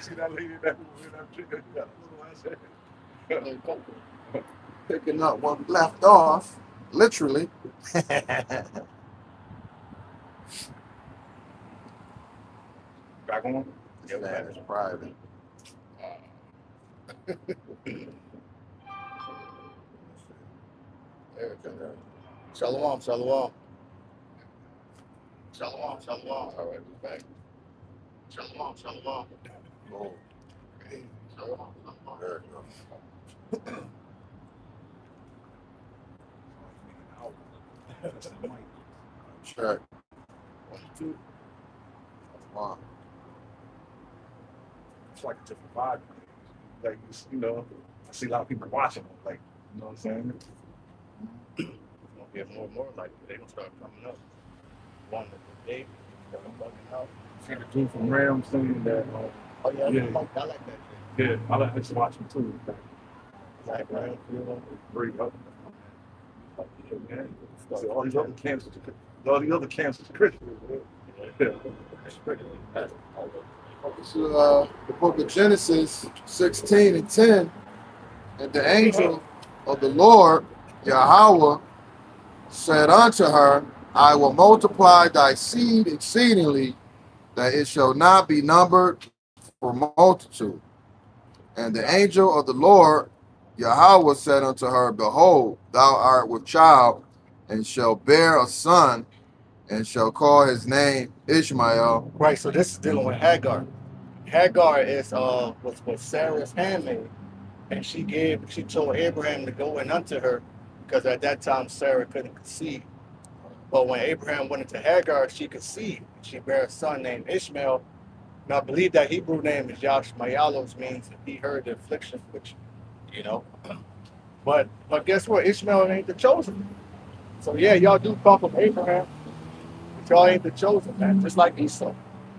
See that lady that was in that chicken? Picking up what we left off, literally. Back on? Yeah, man, it's private. There we go. Shalom, shalom. Shalom, shalom. All right, we're back. Shalom, shalom. Oh, okay. Shalom, shalom. There we go. Check. 1, 2. Wow. It's like a different vibe. Like, you know, I see a lot of people watching them. Like, you know what I'm saying? It's gonna get more and more like they're gonna start coming up. One a day, they're bugging out. See the dude from Rams thing that. Oh yeah, Yeah. I like that shit. Yeah, I like to watch him too. Like Rams, you know. Break up. Yeah, man. So all these other camps is Christians. Yeah. This is the book of Genesis 16 and 10. And the angel of the Lord, Yahweh, said unto her, I will multiply thy seed exceedingly, that it shall not be numbered for multitude. And the angel of the Lord, Yahweh, said unto her, Behold, thou art with child, and shall bear a son, and shall call his name Ishmael. Right, so this is dealing with Hagar. Hagar is was Sarah's handmaid, and she told Abraham to go in unto her, because at that time Sarah couldn't conceive. But when Abraham went into Hagar, she conceived. She bare a son named Ishmael. And I believe that Hebrew name is Yashmayalos, means he heard the affliction, which, you know. But guess what? Ishmael ain't the chosen. So yeah, y'all do come from Abraham, but y'all ain't the chosen, man. Just like Esau.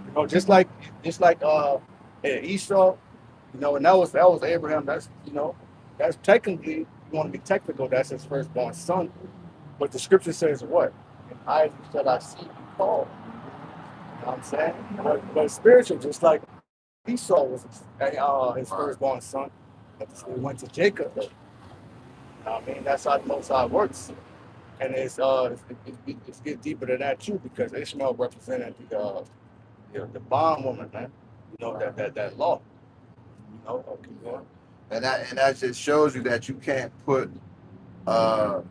You know, just like Esau, you know, and that was Abraham. That's, you know, that's technically, you want to be technical, that's his firstborn son. But the scripture says what? In Isaac shall I see you called. You know what I'm saying? But spiritual, just like Esau was his firstborn son. But he went to Jacob. You know what I mean? That's how the Most High works. And it's get deeper than that too, because Ishmael represented the bondwoman, man. You know, that law. You know, okay, and that just shows you that you can't put the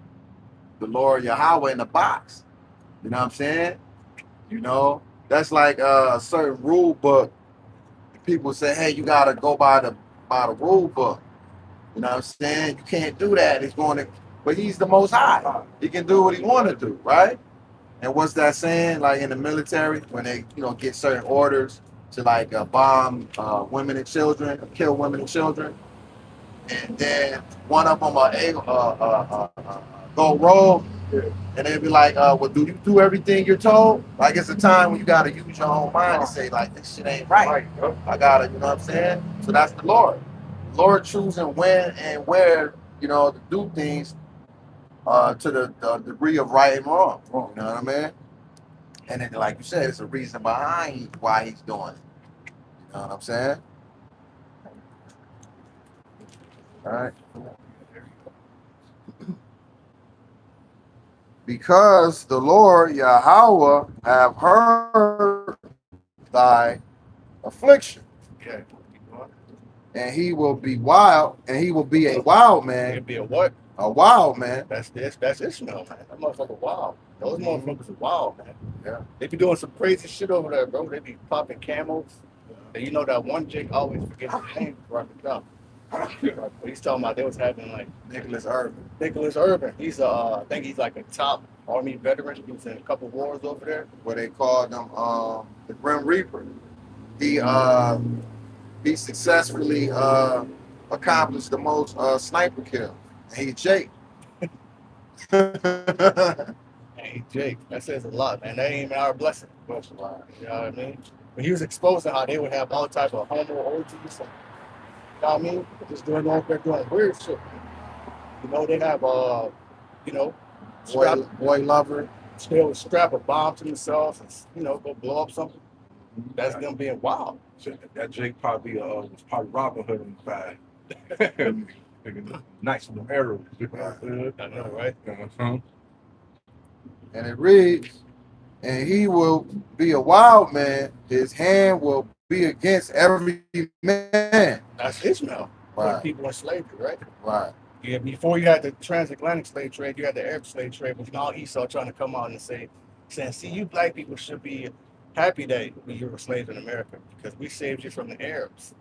Lord Yahweh in a box. You know what I'm saying? You know, that's like a certain rule book. People say, hey, you gotta go by the rule book. You know what I'm saying? You can't do that. It's going to, but he's the Most High. He can do what he want to do, right? And what's that saying? Like in the military, when they, you know, get certain orders to like bomb women and children, kill women and children, and then one of them go rogue, and they'd be like, well, do you do everything you're told? Like it's a time when you got to use your own mind and say, like, this shit ain't right. I got to, you know what I'm saying? So that's the Lord. Lord choosing when and where, you know, to do things to the degree of right and wrong. You know what I mean? And then, like you said, it's a reason behind why he's doing it. You know what I'm saying? All right. Because the Lord Yahweh have heard thy affliction. Okay. And he will be wild, and he will be a wild man. He'll be a what? A wild man. That's Ishmael, man. That motherfucker wild. Those motherfuckers are wild, man. Yeah. They be doing some crazy shit over there, bro. They be popping camels. And you know that one Jake always forgets his name before I can come. He's talking about they was having like Nicholas Irvin. He's I think he's like a top Army veteran. He was in a couple wars over there. Where they called him the Grim Reaper. He successfully accomplished the most sniper kills. And he Jake. Hey Jake, that says a lot, man. That ain't even our blessing. You know what I mean? But he was exposing how they would have all type of homo orgies. You know what I mean? Just doing weird shit. You know, they have you know, boy lover. They would strap a bomb to themselves and, you know, go blow up something. That's them being wild. So that Jake probably was probably Robin Hood in fact. Nice with them arrows. I know, right? And it reads, and he will be a wild man. His hand will be against every man. That's Ishmael. Right. People in slavery, right? Right. Yeah, before you had the transatlantic slave trade, you had the Arab slave trade, but now Esau trying to come out and saying, see, you black people should be happy that you were slaves in America because we saved you from the Arabs.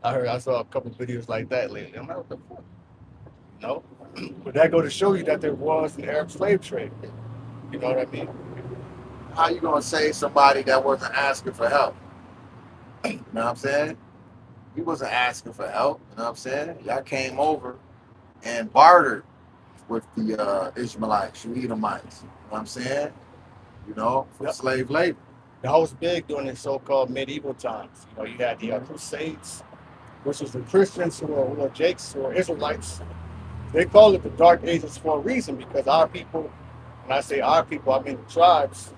I saw a couple of videos like that lately. I'm like, what the fuck? No, but that go to show you that there was an Arab slave trade. You know what I mean? How you gonna say somebody that wasn't asking for help? You know what I'm saying? He wasn't asking for help. You know what I'm saying? Y'all came over and bartered with the Ishmaelites, you Edomites. You know what I'm saying? You know, for slave labor. That was big during the so-called medieval times. You know, you had the Crusades, which was the Christians who were Jakes, who were Israelites. They call it the Dark Ages for a reason because our people, when I say our people, I mean the tribes,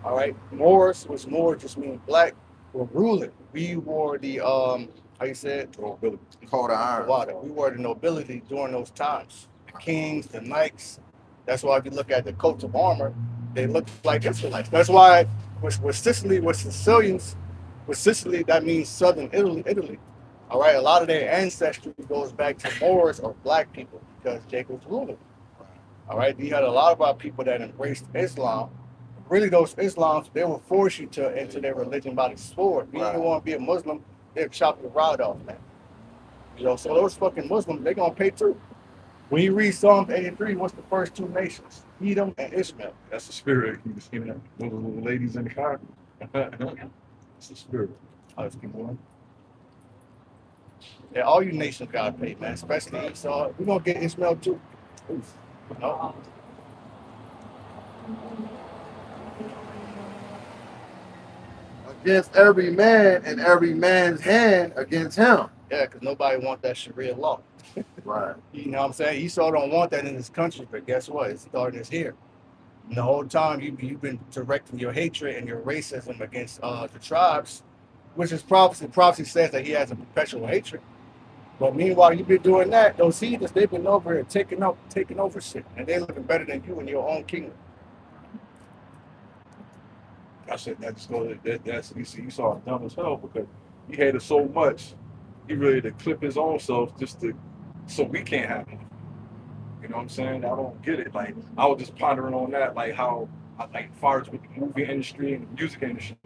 all right? Moors, which Moor just means black, were ruling. We were the, how you say it? Nobility. Coat of iron. Water. We were the nobility during those times. The kings, the knights. That's why if you look at the coats of armor, they look like Israelites. That's why with Sicily, with Sicilians, with Sicily, that means southern Italy. All right, a lot of their ancestry goes back to Moors or black people because Jacob was ruling. All right, you had a lot of our people that embraced Islam. Really, those Islams, they will force you to enter their religion by the sword. If you don't want to be a Muslim, they'll chop your rod off, man. You know, so those fucking Muslims, they're going to pay too. When you read Psalms 83, what's the first two nations? Edom and Ishmael. That's the spirit. You see that? Those little ladies in the car. It's the spirit. Let's keep going. Yeah, all you nations got to pay, man, especially Esau. We're going to get Ishmael too. Oof. No. Against every man and every man's hand against him. Yeah, because nobody want that Sharia law. Right. You know what I'm saying? Esau don't want that in his country, but guess what? It's starting is here. And the whole time you've been directing your hatred and your racism against the tribes, which is prophecy says that he has a perpetual hatred. But meanwhile, you've been doing that. Those heathens, they've been over here taking over shit, and they're looking better than you in your own kingdom. I said that just goes. That's you see, Esau dumb as hell because he hated so much. He ready to clip his own self so we can't have him. You know what I'm saying? I don't get it. Like I was just pondering on that, like how, like, as far as with the movie industry and the music industry,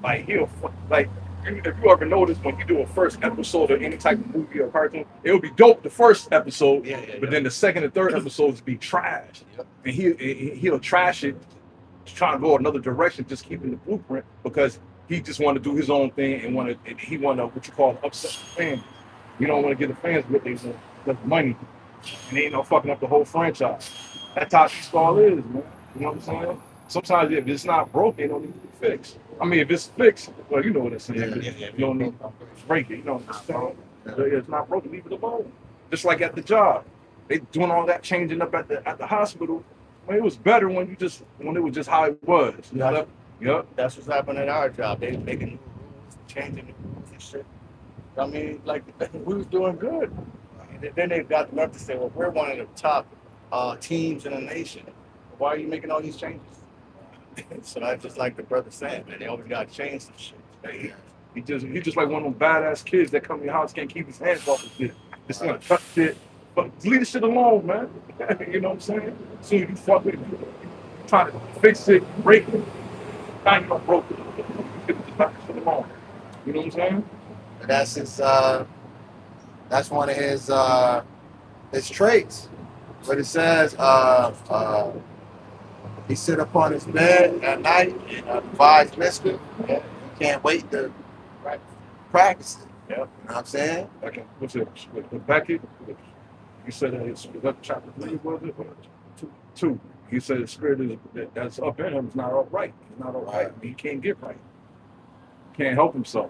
like if you ever notice when you do a first episode of any type of movie or cartoon, it'll be dope the first episode, but then the second and third episodes be trash, and he'll trash it, trying to go another direction, just keeping the blueprint because he just want to do his own thing and he want to what you call upset the fans. You don't want to give the fans what they want, the money, and they ain't no fucking up the whole franchise. That's how Esau is, man. You know what I'm saying? Sometimes if it's not broken, it don't need to be fixed. I mean, if it's fixed, well, you know what it's saying. You don't need to break it. You know what I'm saying? If it's not broken, leave it alone. Just like at the job, they doing all that changing up at the hospital. Well, it was better when it was just how it was. Yep. That's what's happening at our job. They making new rules, changing the rules and shit. I mean, like we was doing good. And then they got the nerve to say, well, we're one of the top teams in the nation. Why are you making all these changes? So that's just like the brother saying, man, they always got to change some shit. He just like one of them badass kids that come in your house, can't keep his hands off of shit. Just gonna cut shit. But leave the shit alone, man. You know what I'm saying? As soon as you fuck with it, you try to fix it, break it. Now you don't broke it. Just cut the shit alone. You know what I'm saying? That's his. That's one of his traits. But it says, he sit upon his bed at night and advise Mister. He can't wait to practice it. Yeah. You know what I'm saying? Okay. What's it? With Beckett? You said that it's chapter 3, was it? 2. He said the spirit that's up in him is not upright. He's not upright. He can't get right. He can't help himself.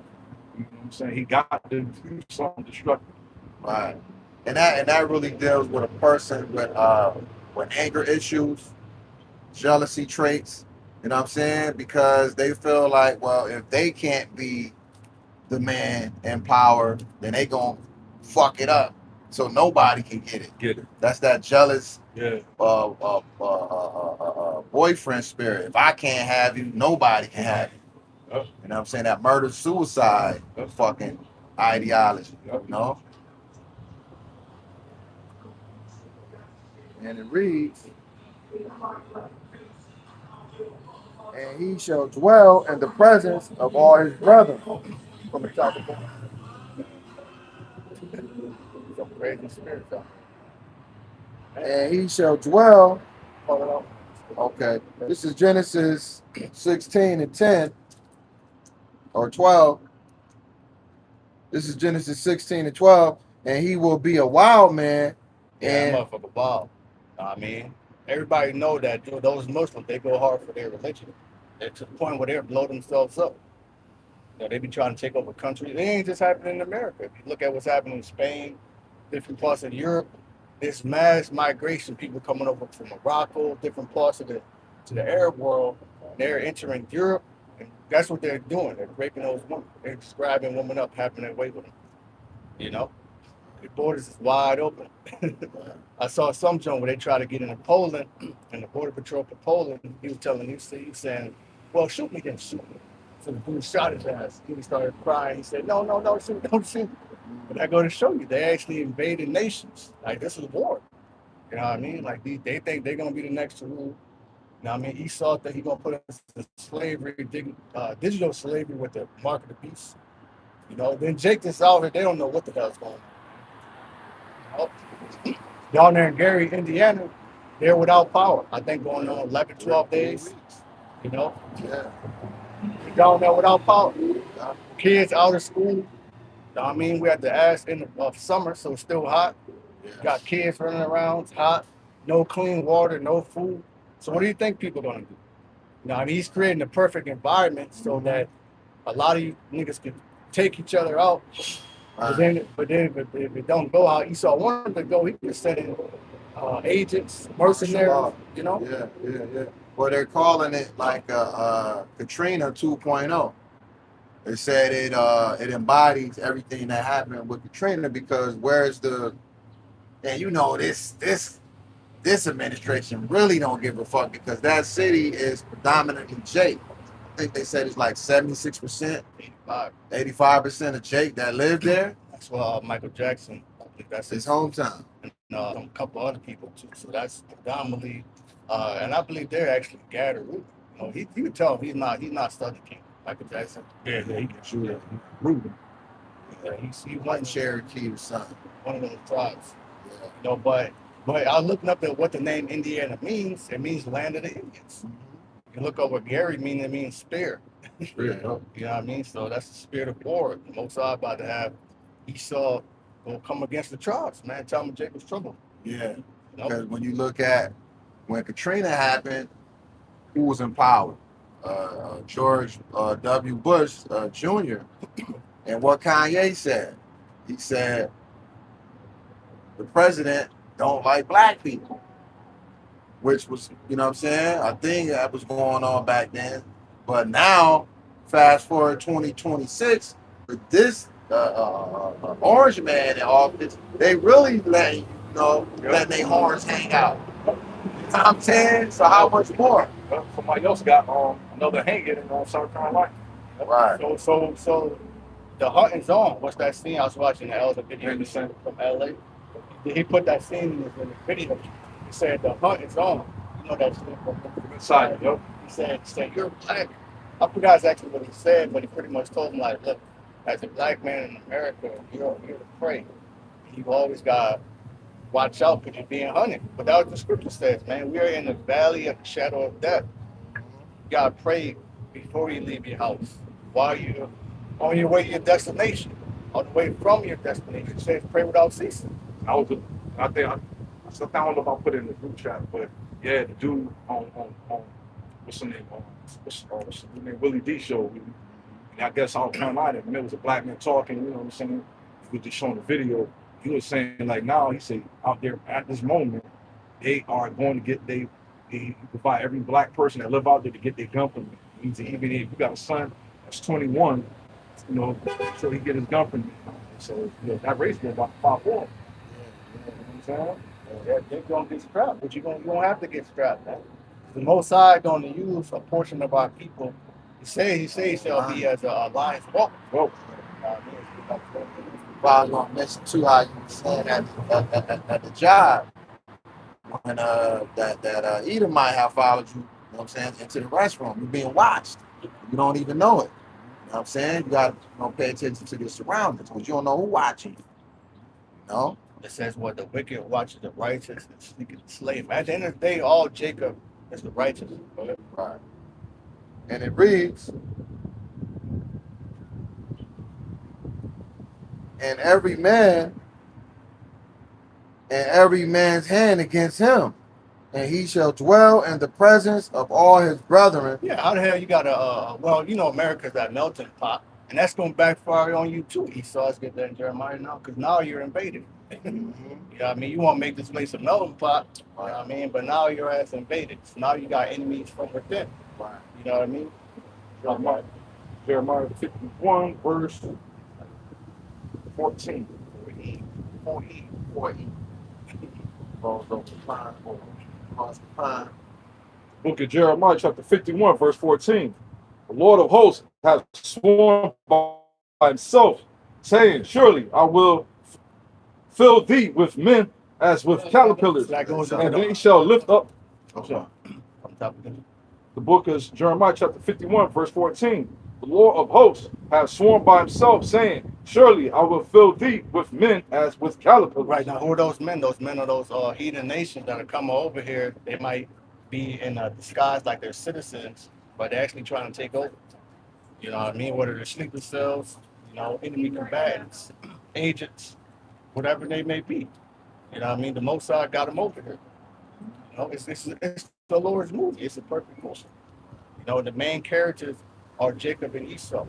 You know what I'm saying? He got to do something destructive. Right. And that really deals with a person with anger issues, jealousy traits, You know what I'm saying? Because they feel like, well, if they can't be the man in power, then they gonna fuck it up, so nobody can get it. Get it. That's that jealous Yeah. boyfriend spirit. If I can't have you, nobody can have you. Yep. You know what I'm saying? That murder suicide fucking ideology. Yep. You know? And it reads, and he shall dwell in the presence of all his brethren. From the top of the some crazy spirits out And he shall dwell. there. Okay. This is Genesis 16 and 10 or 12. This is Genesis 16 and 12. And he will be a wild man. Yeah, And motherfucker Bob. I mean, everybody know that those Muslims, they go hard for their religion. They're to the point where they blow themselves up. You know, they be trying to take over countries. It ain't just happening in America. If you look at what's happening in Spain, different parts of Europe, this mass migration, people coming over from Morocco, different parts of the Arab world, they're entering Europe, and that's what they're doing. They're raping those women. They're just grabbing women up, having their way with them. You know? The borders is wide open. I saw some joint where they try to get into Poland, and the border patrol for Poland, he was saying, well, shoot me then, shoot me. So the dude shot his ass. He started crying. He said, no, shoot, don't shoot. But I go to show you, they actually invaded nations. Like, this is war. You know what I mean? Like, they think they're going to be the next to rule. You know what I mean? Esau that he's going to put us in slavery, digital slavery with the mark of the beast. You know, then Jake is out here, they don't know what the hell's going on. You know? Down there in Gary, Indiana, they're without power. I think going on 11, 12 days. You know? yeah. Down there without power. Kids out of school. You know what I mean? We had the ass in the summer, so it's still hot. Got kids running around, it's hot, no clean water, no food. So what do you think people are gonna do? You know, I mean, he's creating the perfect environment so that a lot of you niggas can take each other out. But if it don't go how Esau wanted to go, he can send in agents, mercenaries, you know? Yeah. Well, they're calling it like Katrina 2.0. They said it embodies everything that happened with Katrina, because where's the, and you know, this administration really don't give a fuck, because that city is predominantly Jake. I think they said it's like 76%, 85% of Jake that live there. That's why Michael Jackson, I think that's his hometown. And a couple other people too. So that's predominantly, and I believe they're actually gathered. You know, you can tell he's not Southern King, Michael Jackson. Yeah, he can shoot it. Ruben. Yeah, he One Cherokee or something. one of those tribes. Yeah. You know, but I was looking up at what the name Indiana means. It means land of the Indians. You can look up what Gary means. It means spear. You know what I mean? So that's the spirit of war. The Most High about to have Esau gonna come against the tribes, man. Tell them Jacob's trouble. Yeah. You know? Because when you look at when Katrina happened, who was in power? George W. Bush Jr. And what Kanye said, he said the president don't like black people, which was, you know what I'm saying? I think that was going on back then. But now, fast forward 2026, with this orange man in office, they really letting their horns hang out. You know what I'm saying? So how much more? Well, somebody else got another hanging in South Carolina. Right. So the hunting's on. What's that scene? I was watching the elder video from LA. He put that scene in the video. He said the hunt is on. You know that scene from Inside, yep. He said you're black. I forgot exactly what he said, but he pretty much told him like, look, as a black man in America, you're the prey. You've always got to watch out because you're being hunted. But that's what the scripture says, man. We are in the valley of the shadow of death. You got to pray before you leave your house, while you're on your way to your destination, on the way from your destination. It says pray without ceasing. I don't know if I'll put it in the group chat, but yeah, the dude on what's the name? What's the name? Willie D show. And I guess South Carolina, and there was a black man talking, you know what I'm saying? He was just showing the video. He was saying like now, he said out there at this moment, they are going to get he provide every black person that live out there to get their gun permit. Means that even if you got a son that's 21, you know, so he get his gun permit. So that race been about 5-4. You know what I'm saying? They're gonna get strapped, but you don't have to get strapped, man. The Most High gonna use a portion of our people. He shall be as a lion's whelp. Well, Well, I was gonna mention too how you were saying at the job when that Edomite have followed you, you know what I'm saying, into the restroom. You're being watched. You don't even know it. You know what I'm saying? You gotta pay attention to your surroundings because you don't know who's watching you. You know? It says what the wicked watches the righteous and sneaking the slave. At the end of the day, all Jacob is the righteous. Right. And it reads, and every man's hand against him, and he shall dwell in the presence of all his brethren. Yeah, how the hell you got America's that melting pot, and that's gonna backfire on you too. Esau's get that in Jeremiah now, because now you're invaded. You know what I mean? You want to make this place a melting pot, you know what I mean? But now your ass invaded. So now you got enemies from within. Right. You know what I mean? Jeremiah 51, verse 14. 40. Falls over the pine, across the pine. Book of Jeremiah, chapter 51, verse 14. The Lord of hosts has sworn by himself, saying, surely I will fill thee with men as with caterpillars, and they shall lift up. Okay. The book is Jeremiah chapter 51, verse 14. The Lord of hosts has sworn by himself, saying, surely I will fill thee with men as with caterpillars. Right now, who are those men? Those men are those heathen nations that are coming over here. They might be in a disguise like they're citizens, but they're actually trying to take over. You know what I mean? Whether they're sleeper cells, enemy combatants, agents, whatever they may be. You know what I mean? The Most High got them over here. It's the Lord's movie. It's a perfect movie. The main characters are Jacob and Esau.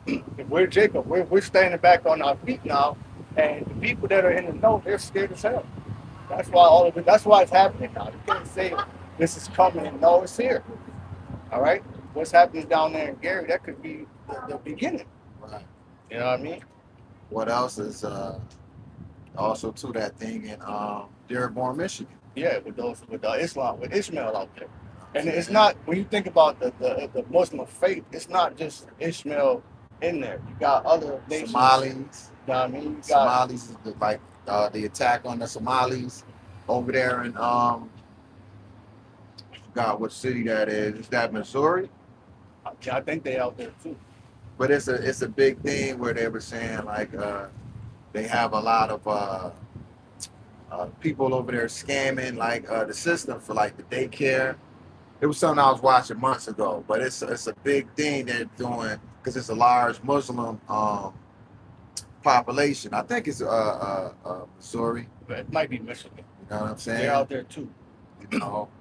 If we're Jacob, we're standing back on our feet now, and the people that are in the know, they're scared as hell. That's why that's why it's happening now. You can't say this is coming and no, it's here. All right? What's happening down there in Gary, that could be the beginning. Right. You know what I mean? What else is also to that thing in Dearborn, Michigan? Yeah, with Islam, with Ishmael out there. And it's not, when you think about the Muslim faith, it's not just Ishmael in there. You got other nations. Somalis. You know what I mean? You got, Somalis, like the attack on the Somalis over there in I forgot what city that is. Is that Missouri? I think they out there too. But it's a big thing where they were saying like they have a lot of people over there scamming like the system for like the daycare. It was something I was watching months ago, but it's a big thing they're doing because it's a large Muslim population. I think it's Missouri. But it might be Michigan. You know what I'm saying? They're out there too.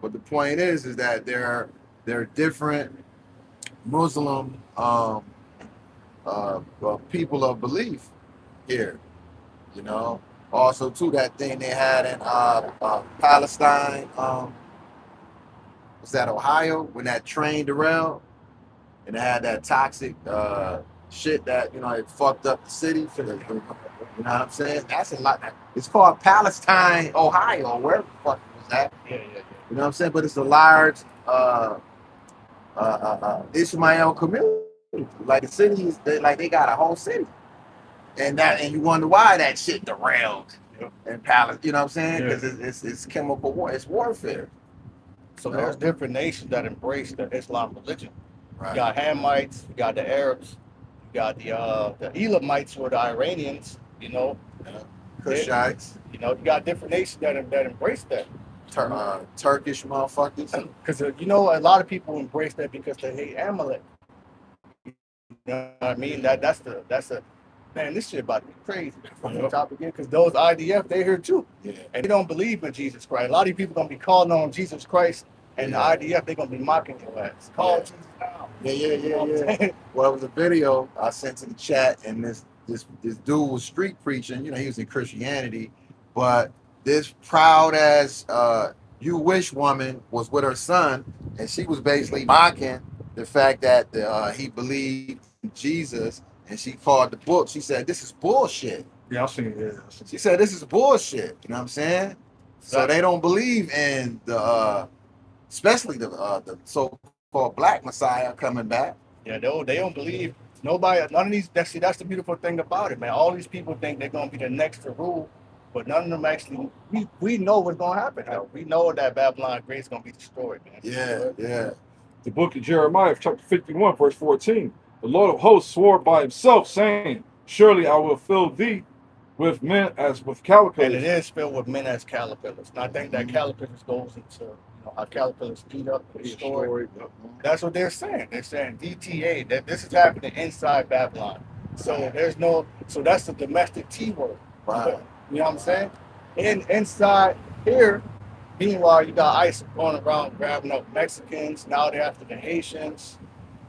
But the point is that there are different Muslim people of belief here. Also too, that thing they had in Palestine. Was that Ohio when that train derailed and it had that toxic shit that it fucked up the city for the, you know what I'm saying? That's a lot. It's called Palestine, Ohio, wherever the fuck it was at. Yeah. You know what I'm saying? But it's a large Ishmael community. Like the city is they got a whole city, and you wonder why that shit derailed in Palestine. You know what I'm saying? Because it's chemical war. It's warfare. So there's different nations that embrace the Islam religion. Right. You got Hamites, you got the Arabs, you got the Elamites or the Iranians, Kushites. You got different nations that embrace that. Turkish motherfuckers. Because a lot of people embrace that because they hate Amalek. You know what I mean? That's a man. This shit about to be crazy from the top again. Because those IDF, they here too, and they don't believe in Jesus Christ. A lot of people gonna be calling on Jesus Christ, and the IDF they gonna be mocking your ass. Call Jesus now. Yeah. Well, it was a video I sent to the chat, and this dude was street preaching. He was in Christianity, but this proud ass wish woman was with her son, and she was basically mocking the fact that he believed in Jesus, and she called the book. She said, "This is bullshit." Yeah, I've seen it. Yeah, She said, "This is bullshit." You know what I'm saying? So they don't believe in especially the so-called Black Messiah coming back. Yeah, they don't believe nobody. None of these. That's the beautiful thing about it, man. All these people think they're gonna be the next to rule, but none of them actually. We know what's gonna happen. Though. We know that Babylon Great is gonna be destroyed, man. Yeah. The book of Jeremiah, chapter 51, verse 14. The Lord of hosts swore by himself, saying, "Surely I will fill thee with men as with And caterpillars." it is filled with men as caterpillars. And I think that caterpillars goes into how caterpillars eat up, destroy. That's what they're saying. They're saying DTA, that this is happening inside Babylon. So there's no, so that's the domestic T word. Right. You know what I'm saying? Inside here, meanwhile, you got ICE going around grabbing up Mexicans. Now they're after the Haitians.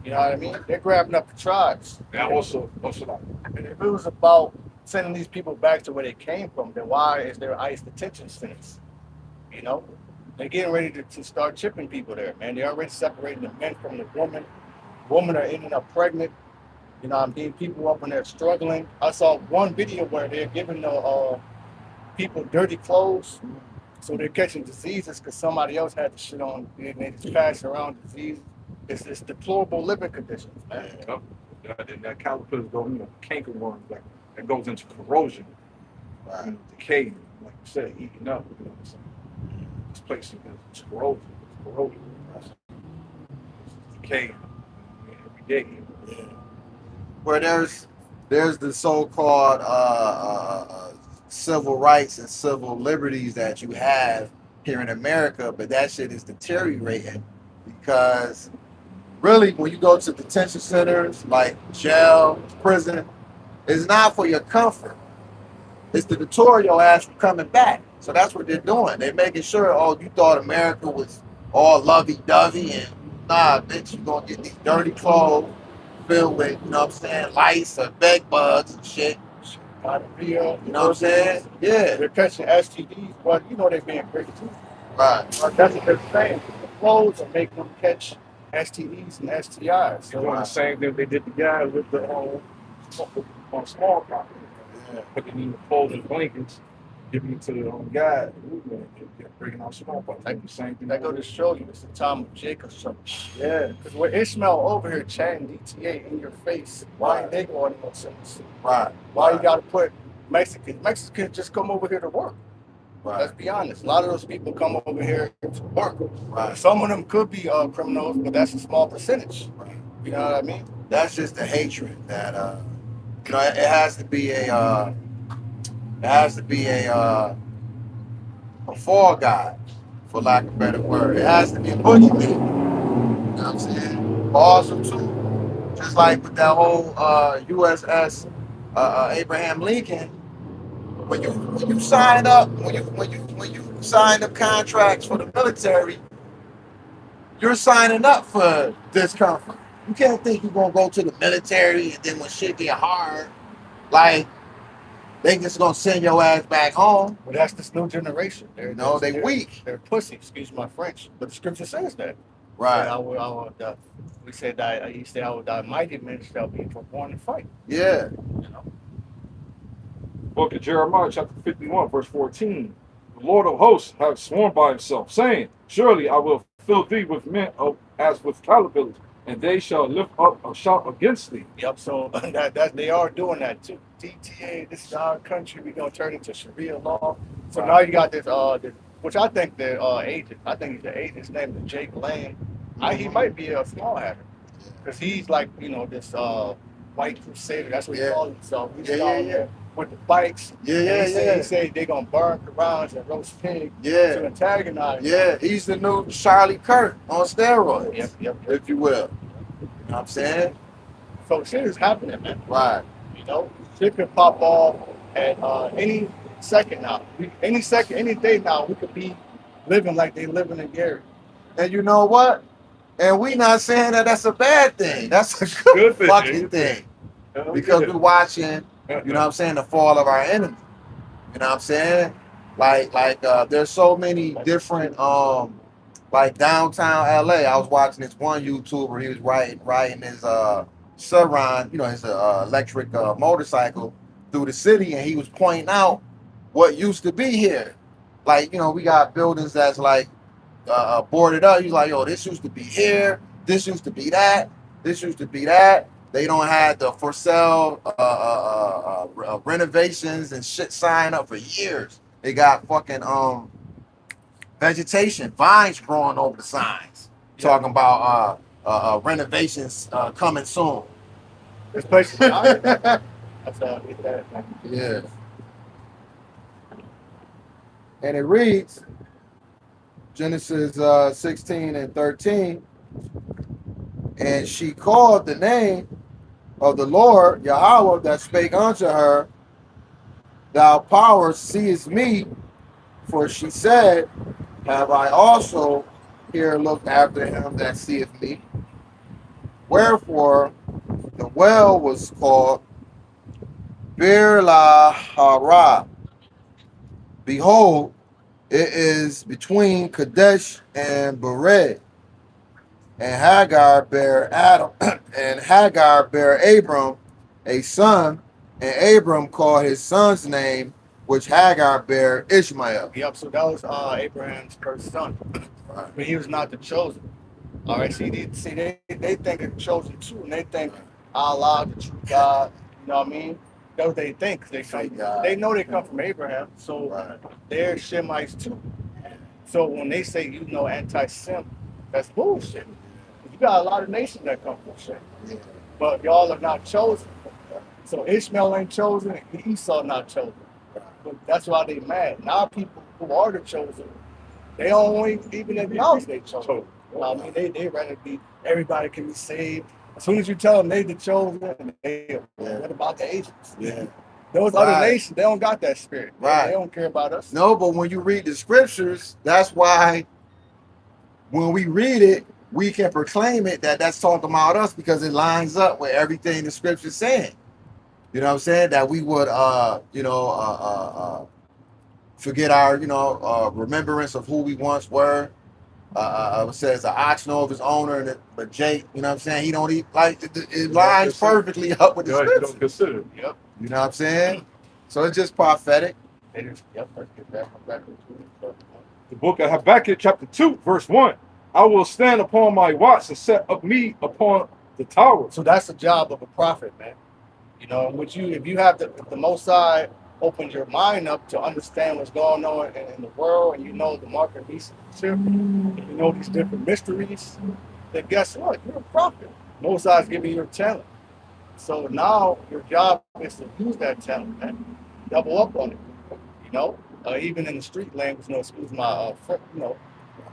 You know what I mean? They're grabbing up the tribes. And also like, And if it was about sending these people back to where they came from, then why is there ICE detention centers? You know? They're getting ready to start chipping people there, man. They're already separating the men from the women. Women are ending up pregnant. You know, I'm getting people up when they're struggling. I saw one video where they're giving the people dirty clothes, so they're catching diseases because somebody else had the shit on. And they just pass around disease. It's deplorable living conditions, man. then that caterpillars go, canker worms that goes into corrosion, decay, like you said, eating up. This place is corrosion. It's corroded. It's decaying every day. Yeah. Where there's the so-called civil rights and civil liberties that you have here in America, but that shit is deteriorating because really when you go to detention centers like jail, prison, it's not for your comfort. It's to deter your ass from coming back. So that's what they're doing. They're making sure, you thought America was all lovey-dovey and nah, bitch, you're gonna get these dirty clothes filled with, you know what I'm saying, lice or bed bugs and shit. Gonorrhea, You know what I'm saying? Yeah. They're catching STDs, but they're being great too. Right. But that's what they're saying. The clothes are making them catch STDs and STIs. So doing the same thing they did the guy with the on smallpox. Yeah. Putting in the clothes and blankets, giving it to the guy, bringing out smallpox. Like the same thing. That go to show you it's the time of Jacob. Yeah. Because when Ishmael over here chatting DTA in your face, why ain't they going to no sense? Right. Why you got to put Mexicans? Mexicans just come over here to work. Right. Let's be honest. A lot of those people come over here to work. Right. Some of them could be criminals, but that's a small percentage. Right. You know what I mean? That's just the hatred that it has to be a fall guy, for lack of a better word. It has to be a boogeyman. You know what I'm saying? Also too, just like with that whole USS Abraham Lincoln, when you sign up, when you sign up contracts for the military, you're signing up for discomfort. You can't think you're gonna go to the military and then when shit get hard, like they just gonna send your ass back home. Well, that's this new generation. They weak. They're pussy. Excuse my French, but the scripture says that. Right. We said that he said, "I will die mighty men shall be born to fight." Yeah. Book of Jeremiah, chapter 51, verse 14. The Lord of hosts hath sworn by himself, saying, "Surely I will fill thee with men as with caterpillars, and they shall lift up a shout against thee." Yep. So that they are doing that too. DTA. This is our country. We're gonna turn into Sharia law. So now you got this. Which I think the agent. I think he's the agent. His name is Jake Lane. He might be a small hatter because he's like this white crusader. That's what he calls himself. He's down there with the bikes. He say they're gonna burn Qurans and roast pig to antagonize. Yeah, he's the new Charlie Kirk on steroids. Yep. If you will. You know what I'm saying? So shit is happening, man. Right. Shit could pop off at any second now. Any day now, we could be living like they living in Gary. And you know what? And we not saying that that's a bad thing. That's a good fucking thing. Because we're watching, you know what I'm saying, the fall of our enemy. You know what I'm saying? There's so many different like downtown LA. I was watching this one YouTuber. He was riding his Surron, his electric motorcycle through the city, and he was pointing out what used to be here. Like, we got buildings that's like boarded up. He's like, yo, this used to be here. This used to be that. This used to be that. They don't have the for sale renovations and shit sign up for years. They got fucking vegetation, vines growing over the signs, talking about renovations coming soon. This place is nice. That's how I get that. Yeah. And it reads, Genesis 16 and 13, and she called the name of the Lord Yahweh that spake unto her, thou power seest me, for she said, have I also here looked after him that seeth me? Wherefore the well was called Bir Lahara. Behold, it is between Kadesh and Bered. And Hagar bare Adam, and Hagar bare Abram a son, and Abram called his son's name, which Hagar bare Ishmael. Yep, so that was Abraham's first son. But he was not the chosen. All right, see, they think of chosen too, and they think Allah, the true God, you know what I mean? That's what they think. They know they come from Abraham, so they're Shemites too. So when they say, anti-Sem, that's bullshit. You got a lot of nations that come from Shem, but y'all are not chosen. So Ishmael ain't chosen, and Esau not chosen. But that's why they mad. Now people who are the chosen, they don't even acknowledge they chosen. I mean, they rather be, everybody can be saved. As soon as you tell them they the chosen, what about the Asians? Yeah. Those other nations, they don't got that spirit. Right. They don't care about us. No, but when you read the scriptures, that's why when we read it, we can proclaim it that's talking about us, because it lines up with everything the scripture's saying. You know what I'm saying? That we would, forget our, remembrance of who we once were. It says the ox knows his owner, but Jake, you know what I'm saying? He don't eat, like, it lines perfectly up with the scripture. Don't consider it. Yep. You know what I'm saying? So it's just prophetic. They just, let's get back to The book of Habakkuk, chapter 2, verse 1. I will stand upon my watch and set up me upon the tower. So that's the job of a prophet, man. If you have the Most High opens your mind up to understand what's going on in the world, and the mark of beast, these different mysteries, then guess what? You're a prophet. Most High's giving you a talent. So now your job is to use that talent, man. Double up on it. Even in the street language, excuse my,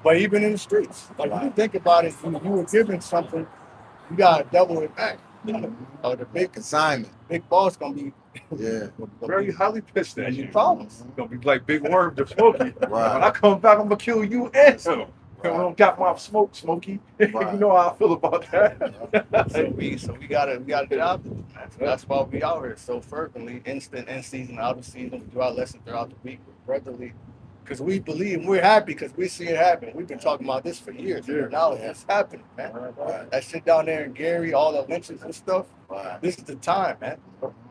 but even in the streets, like when you think about it, you were given something, you gotta double it back. The big Consignment. big boss gonna be Very highly pitched at as you you. promised. It's gonna be like Big Worm to Smokey. Right. When I come back, I'm gonna kill you and him. I don't got my smoke, Smokey. You know how I feel about that. So we got a job to do, man. So that's why we out here so fervently, instant, in season, out of season. We do our lesson throughout the week brotherly, because we believe, and we're happy because we see it happen. We've been talking about this for years. Now it's happening, man. That shit down there in Gary, all the lynches and stuff. This is the time, man.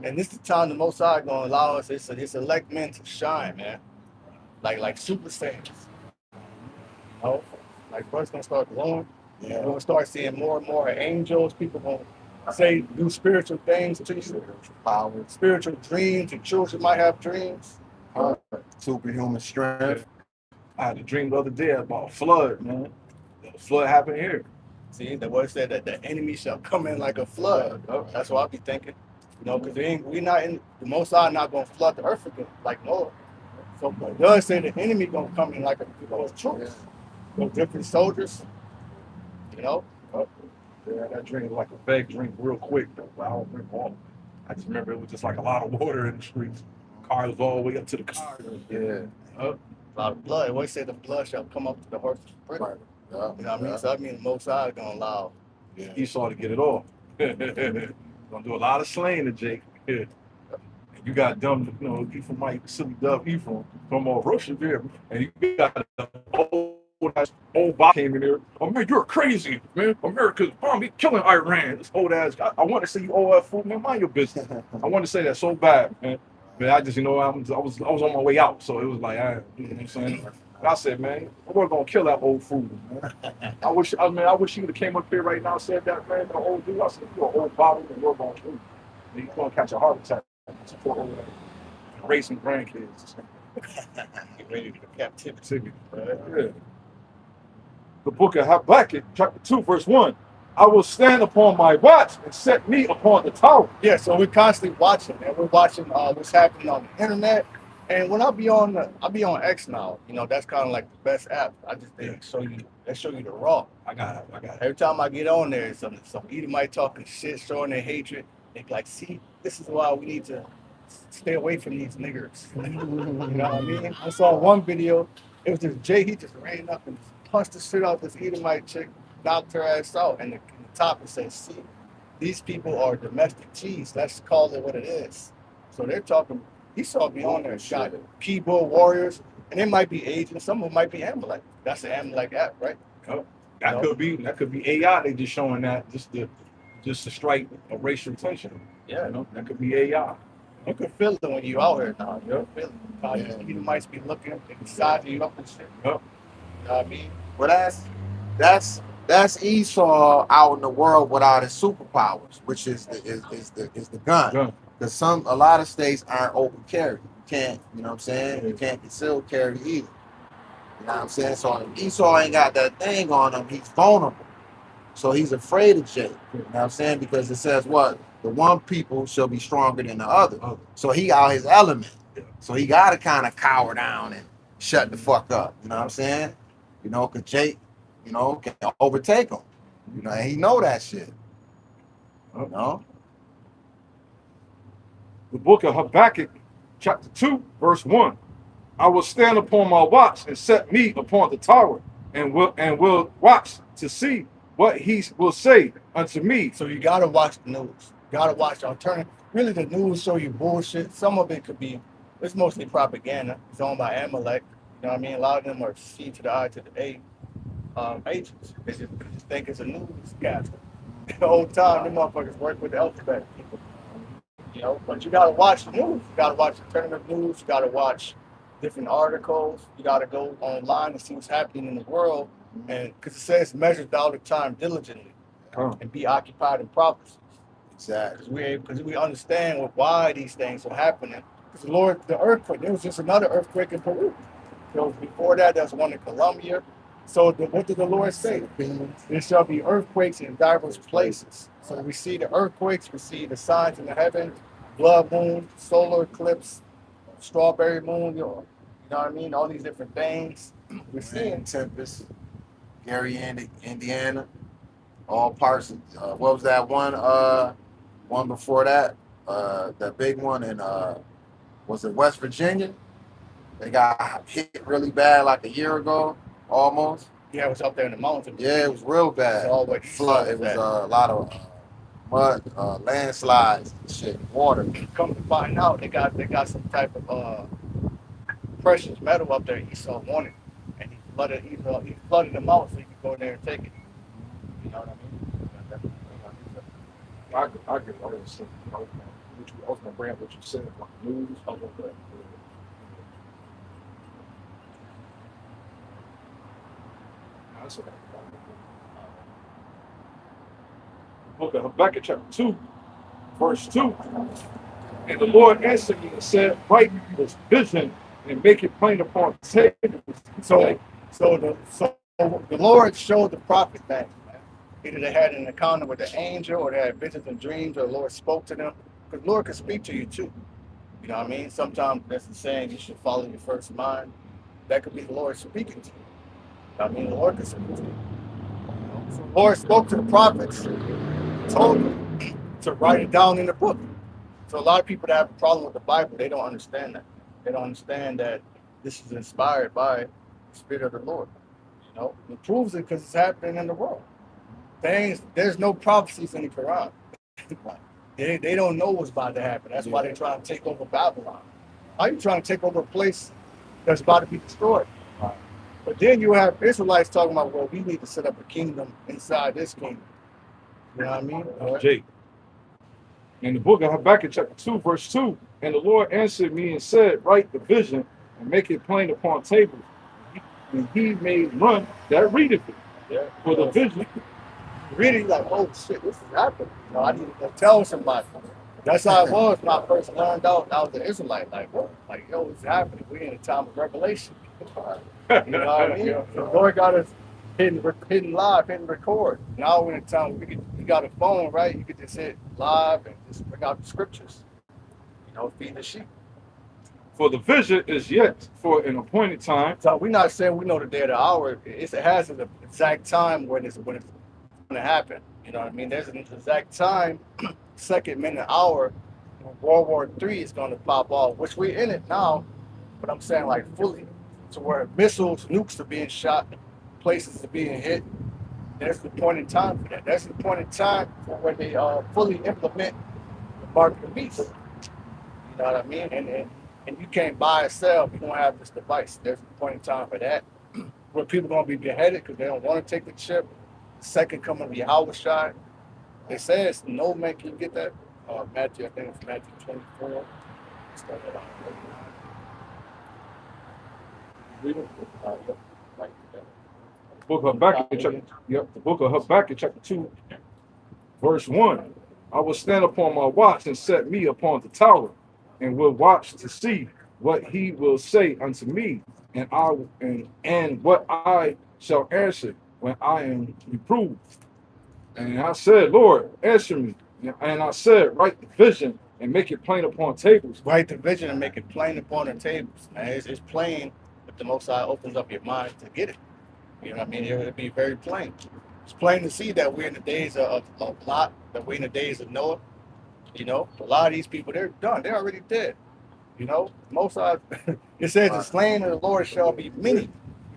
And this is the time the Most High gonna allow us. It's elect men to shine, man. Like super saiyans. Like first gonna start glowing. We're gonna start seeing more and more angels. People gonna do spiritual things to you. Power, spiritual dreams. Your children might have dreams. Superhuman strength. I had a dream the other day about a flood, man. The flood happened here. See, the word said that the enemy shall come in like a flood. That's what I be thinking. Because we not in the Most High not gonna flood the earth again like Noah. So it does say the enemy gonna come in like a troops. Different soldiers. Yeah, that drink was like a big drink real quick, though. I don't drink all of it. I just remember it was just like a lot of water in the streets. Cars all the way up to the cars. A lot of blood. What say the blood shall come up to the horse's bridle. Right. You know what I mean? So I mean the Most High is gonna allow Esau to get it all. Gonna do a lot of slaying to Jake. And You got dumb, Ephraim Mike, silly dove Ephraim from Rosh there, and you got the old Bob came in there. Oh man, you're crazy, man. America's bombing, killing Iran. This old ass guy. I want to say you old ass fool, man. Mind your business. I want to say that so bad, man. But I just, I was on my way out, so it was like, you know what I'm saying. I said, man, we're gonna kill that old fool, man. I wish he would have came up here right now and said that, man. The old dude, I said, you're an old bottle, and we're gonna kill you. You're gonna catch a heart attack. Raising grandkids. Get ready for captivity. Yeah. The book of Habakkuk, chapter 2, verse 1. I will stand upon my watch and set me upon the tower. Yeah, so we're constantly watching, and we're watching what's happening on the internet. And when I'll be on X now, that's kind of like the best app. They show you the raw. I got it. Every time I get on there, some Edomite talking shit, showing their hatred. They be like, see, this is why we need to stay away from these niggers. You know what I mean? I saw one video. It was this Jay. He just ran up and punched the shit out this Edomite chick, knocked her ass out. And in the top it says, see, these people are domestic cheese. Let's call it what it is. So they're talking. He saw me on there, shot keyboard warriors, and it might be agents. Some of them might be Amalek. That's the Amalek app, right? Oh, that could be AI. They just showing that just to strike a racial tension. Yeah, that could be AI. You can feel it when you out here now. You know, feel it. You might be looking inside you up and shit. Yep. You know what I mean? Well, that's Esau out in the world without his superpowers, which is the gun. Because a lot of states aren't open carry. You can't, you know what I'm saying? You can't conceal carry either. You know what I'm saying? So if Esau ain't got that thing on him, he's vulnerable. So he's afraid of Jacob. You know what I'm saying? Because it says what? The one people shall be stronger than the other. So he out his element. So he got to kind of cower down and shut the fuck up. You know what I'm saying? Because Jake, can overtake him. And he know that shit. The book of Habakkuk, chapter 2, verse 1. I will stand upon my watch and set me upon the tower, and will watch to see what he will say unto me. So you gotta watch the news. You gotta watch alternative. Really, the news show you bullshit. Some of it could be, it's mostly propaganda. It's owned by Amalek. You know what I mean? A lot of them are C to the I to the A agents. They just think it's a newscaster. The whole time, them motherfuckers work with the alphabet people. But you gotta watch the news. You gotta watch alternative news. You gotta watch different articles. You gotta go online and see what's happening in the world. And because it says measure dollar time diligently and be occupied in prophecies. Exactly. Because we understand why these things are happening. Because the earthquake, there was just another earthquake in Peru. So before that, there was one in Colombia. So what did the Lord say? There shall be earthquakes in diverse places. So we see the earthquakes, we see the signs in the heaven, blood moon, solar eclipse, strawberry moon, you know what I mean? All these different things. We're seeing Tempest, Gary, Indiana, all parts of, what was that one before that? That big one in, was it West Virginia? They got hit really bad like a year ago, almost. Yeah, it was up there in the mountains. Yeah, it was real bad. It was always flood. It was a lot of mud, landslides, and shit, water. Come to find out, they got some type of precious metal up there. Esau wanted, and he flooded them out so you could go in there and take it. You know what I mean? I get all this stuff. I was gonna bring up what you said about the news. I was gonna That's okay. The book of Habakkuk, chapter 2, verse 2. And the Lord answered me and said, write this vision and make it plain upon the table. So the Lord showed the prophet that either they had an encounter with the angel or they had visions and dreams or the Lord spoke to them. Because the Lord can speak to you too. You know what I mean? Sometimes that's the saying you should follow your first mind. That could be the Lord speaking to you. I mean, the Lord can speak to you. So the Lord spoke to the prophets, told them to write it down in the book. So a lot of people that have a problem with the Bible, they don't understand that. They don't understand that this is inspired by the Spirit of the Lord. It proves it because it's happening in the world. There's no prophecies in the Quran. They don't know what's about to happen. That's why they're trying to take over Babylon. How you trying to take over a place that's about to be destroyed? Right. But then you have Israelites talking about, well, we need to set up a kingdom inside this kingdom. You know what I mean? Jake. In the book of Habakkuk, chapter 2, verse 2, and the Lord answered me and said, write the vision and make it plain upon tables. And he made run that readeth it. Yeah. For the vision. Really like, oh shit, this is happening. You know, I need to go tell somebody. That's how it was when I first learned out I was an Israelite. Like, what? Like, yo, it's happening. We're in a time of revelation. You know what I mean? The Lord got us hitting live, hitting record. Now we're in a time we got a phone, right? You could just hit live and just bring out the scriptures. You know, feed the sheep. For the vision is yet for an appointed time. So we're not saying we know the day or the hour. It has an exact time when it's going to happen. You know what I mean? There's an exact time, second, minute, hour, when World War III is going to pop off, which we're in it now. But I'm saying like fully, to where missiles, nukes are being shot, places are being hit. There's the point in time for that. That's the point in time for when they fully implement the mark of the beast. You know what I mean? And you can't buy or sell if you don't have this device. There's a point in time for that. Where people are going to be beheaded because they don't want to take the chip. The second coming of Yahushua. It says no man can get that. Matthew, I think it's Matthew 24. Start at 39. Right there. Book of Habakkuk, the book of Habakkuk, chapter 2, verse 1. I will stand upon my watch and set me upon the tower, and will watch to see what he will say unto me, and what I shall answer when I am reproved. And I said, Lord, answer me. And I said, write the vision and make it plain upon tables. Write the vision and make it plain upon the tables. Man, it's plain, but the Most High opens up your mind to get it. You know what I mean? It'll be very plain. It's plain to see that we're in the days of Lot, that we're in the days of Noah. You know, a lot of these people, they're done. They're already dead. You know, most of it says the slain of the Lord shall be many.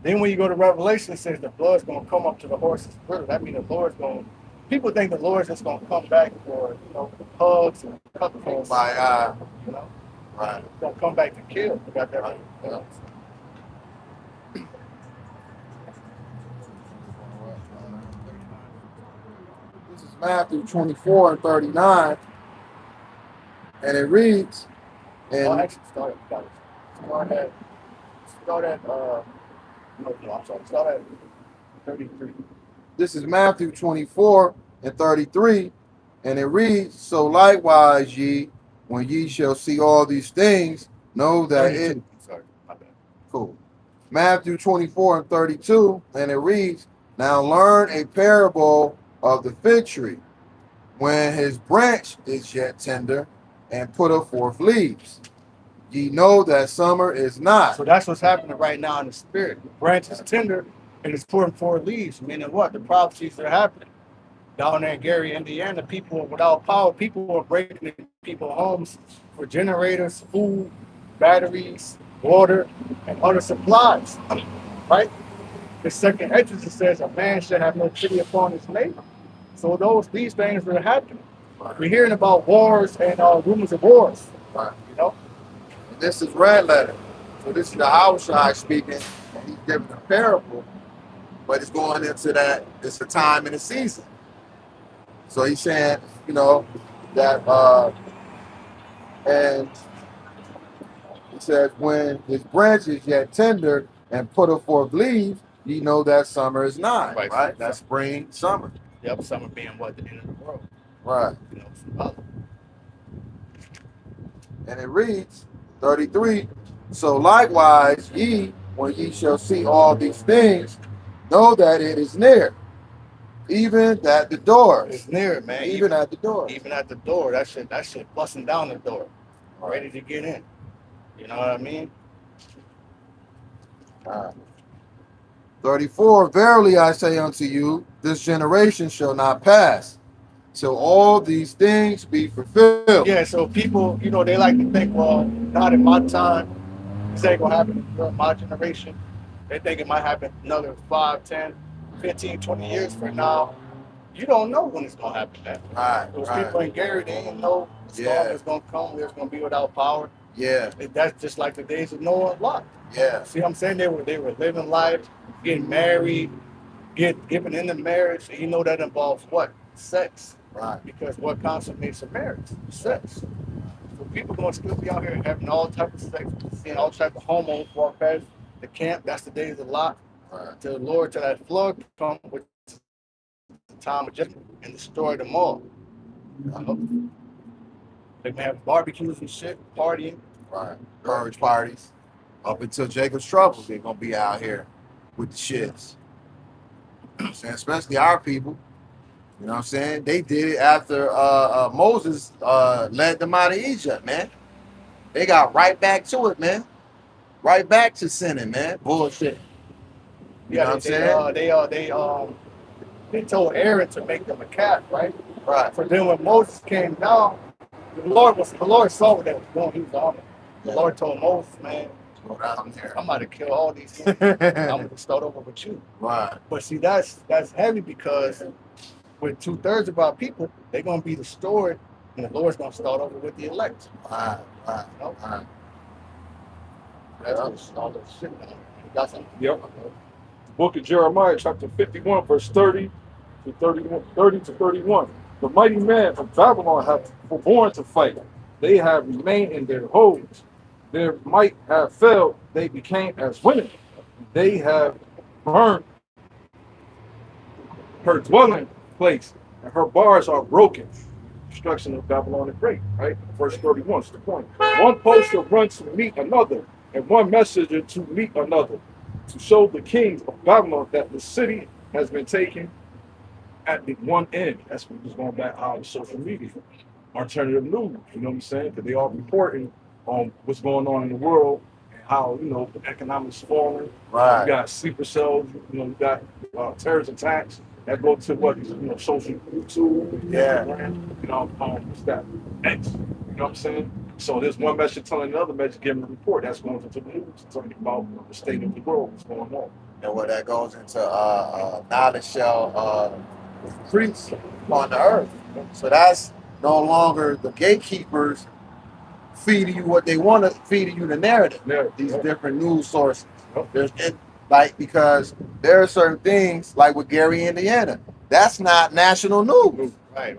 Then when you go to Revelation, it says the blood's going to come up to the horse's bridle. That means the Lord's going to, people think the Lord's just going to come back for, you know, hugs and cupcakes. My eye. You know? Right. He's going to come back to kill. We got that right. Yeah. This is Matthew 24 and 39. And it reads, Oh, and actually, start at, I'm sorry, start at 33. this is Matthew 24 and 33. And it reads, so likewise ye, when ye shall see all these things, know that 32. it... Sorry, my bad. Cool. Matthew 24 and 32, and it reads, now learn a parable of the fig tree, when his branch is yet tender, and putteth forth leaves. Ye know that summer is not. So that's what's happening right now in the spirit. The branch is tender and it's putting forth leaves, meaning what? The prophecies are happening. Down there in Gary, Indiana, people without power, people are breaking into people's homes for generators, food, batteries, water, and other supplies. Right? The second entrance says a man should have no pity upon his neighbor. So these things are happening. We're hearing about wars and rumors of wars. Right. You know? And this is red letter. So this is the Yahushua speaking, and he's giving a parable, but it's going into that, it's a time and a season. So he's saying, you know, that, and he says, when his branch is yet tender and putteth forth leaves, ye know that summer is nigh. Right? That's spring, summer. Yep, summer being what? The end of the world. Right. You know, symbolic. And it reads, 33, so likewise ye, when ye shall see all these things, know that it is near, even at the doors. It's near, man. Even at the door. Even at the door. That shit busting down the door. Ready to get in. You know what I mean? 34, verily I say unto you, this generation shall not pass, till all these things be fulfilled. Yeah, so people, you know, they like to think, well, not in my time. This ain't gonna happen in my generation. They think it might happen another 5, 10, 15, 20 years from now. You don't know when it's gonna happen. Man. Right, Those right. people in Gary, they didn't know the storm Yeah. was gonna come. It was gonna be without power. Yeah, That's just like the days of Noah and Lot. yeah, See what I'm saying? They were living life, getting married, giving into marriage. And you know that involves what? Sex. right. Because what consummates a marriage? Sex. So people gonna still be out here having all types of sex, seeing all types of hormones walk past the camp. That's the days of Lot. Right. To the Lord, till that flood come, which is the time of judgment, and destroy them all. They may have barbecues and shit, partying. Right. Courage parties. Up until Jacob's trouble, they're gonna be out here with the shits. You know what I'm saying? Especially our people. You know what I'm saying? They did it after Moses led them out of Egypt, man. They got right back to it, man. Right back to sinning, man. Bullshit. You know what I'm saying? They told Aaron to make them a calf, right? Right. So then when Moses came down, the Lord saw what they was doing. He was on it. The Lord told Moses, man, Go down there. I'm about to kill all these things. I'm gonna start over with you. Right. But see, that's heavy because with 2/3 of our people, they're gonna be destroyed, and the Lord's gonna start over with the elect. Right. Right. You know? Right. That's just all that shit. Man. You got something? Yep. Book of Jeremiah, chapter 51, verse 30 to 31. The mighty men of Babylon have forborne to fight. They have remained in their holes. Their might have failed. They became as women. They have burned her dwelling place, and her bars are broken. Destruction of Babylon the Great, right? Verse 31 is the point. One post shall run to meet another, and one messenger to meet another, to show the kings of Babylon that the city has been taken at the one end. That's what was going back out of social media. Alternative news, you know what I'm saying? Because they are reporting on what's going on in the world and how, you know, the economic's falling. Right. You got sleeper cells, you know, you got terrorist attacks that go to what, you know, social YouTube. Yeah. You know, what's that? X. You know what I'm saying? So there's one message telling another message, giving a report that's going into the news, talking about the state of the world, what's going on. And where that goes into knowledge shall increase on the earth. So that's no longer the gatekeepers feeding you what they want to, feeding you the narrative. These different news sources. There's because there are certain things like with Gary, Indiana. That's not national news. Right.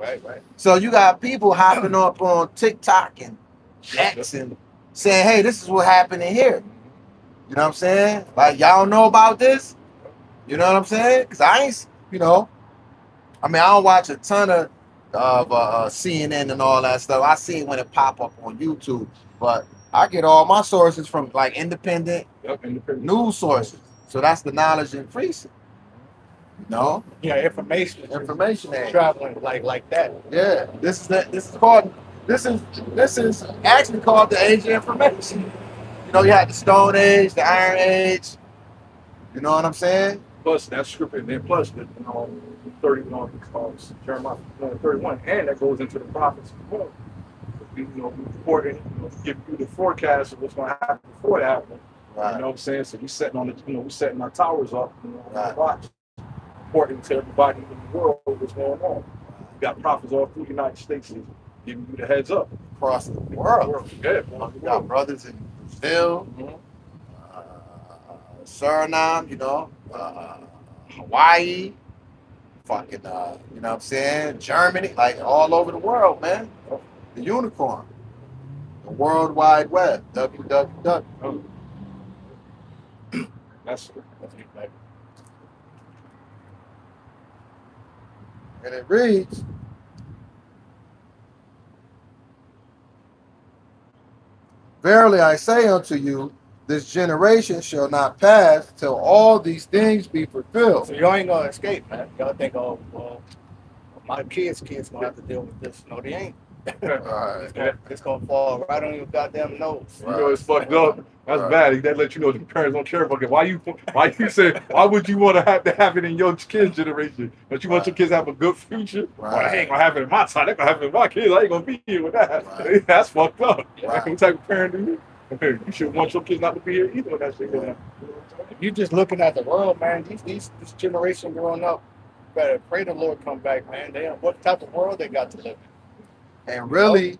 So you got people hopping up on TikTok and X and saying, hey, this is what happened in here. You know what I'm saying? Like, y'all know about this? You know what I'm saying? Because I ain't, you know, I mean, I don't watch a ton of CNN and all that stuff. I see it when it pop up on YouTube. But I get all my sources from, like, independent news sources. So that's the knowledge increasing. You know? Yeah, information age. traveling like that. Yeah. This is actually called the age of information. You know, you had the Stone Age, the Iron Age. You know what I'm saying? Plus that scripture, and then plus the 31, Jeremiah 31, and that goes into the prophets as well. You know, reporting, you know, give you the forecast of what's going to happen before it happens. Right. You know what I'm saying? So we setting on the, you know, we setting our towers up, you know, Right. watch, reporting to everybody in the world what's going on. We got prophets all through the United States giving you the heads up. Across the world. Yeah, We got brothers in Brazil, Suriname, you know, Hawaii, fucking, you know what I'm saying? Germany, like all over the world, man. The unicorn. The World Wide Web. www. That's And it reads, verily I say unto you, this generation shall not pass till all these things be fulfilled. So y'all ain't gonna escape, man. Y'all think, oh, well, my kids gonna have to deal with this. No, they ain't. Right. It's gonna fall right on your goddamn nose. You know, it's fucked up. That's bad. That let you know the parents don't care about it. Why you say, why would you want to have it in your kids' generation? But you want your kids to have a good future? Right. Well, they ain't gonna have it in my time. They're gonna have it in my kids. I ain't gonna be here with that. Right. That's fucked up. Right. What type of parent do you? You should want your kids not to be here either when that shit going on. If you just looking at the world, man, this generation growing up, better pray the Lord come back, man. Damn, what type of world they got to live in? And really,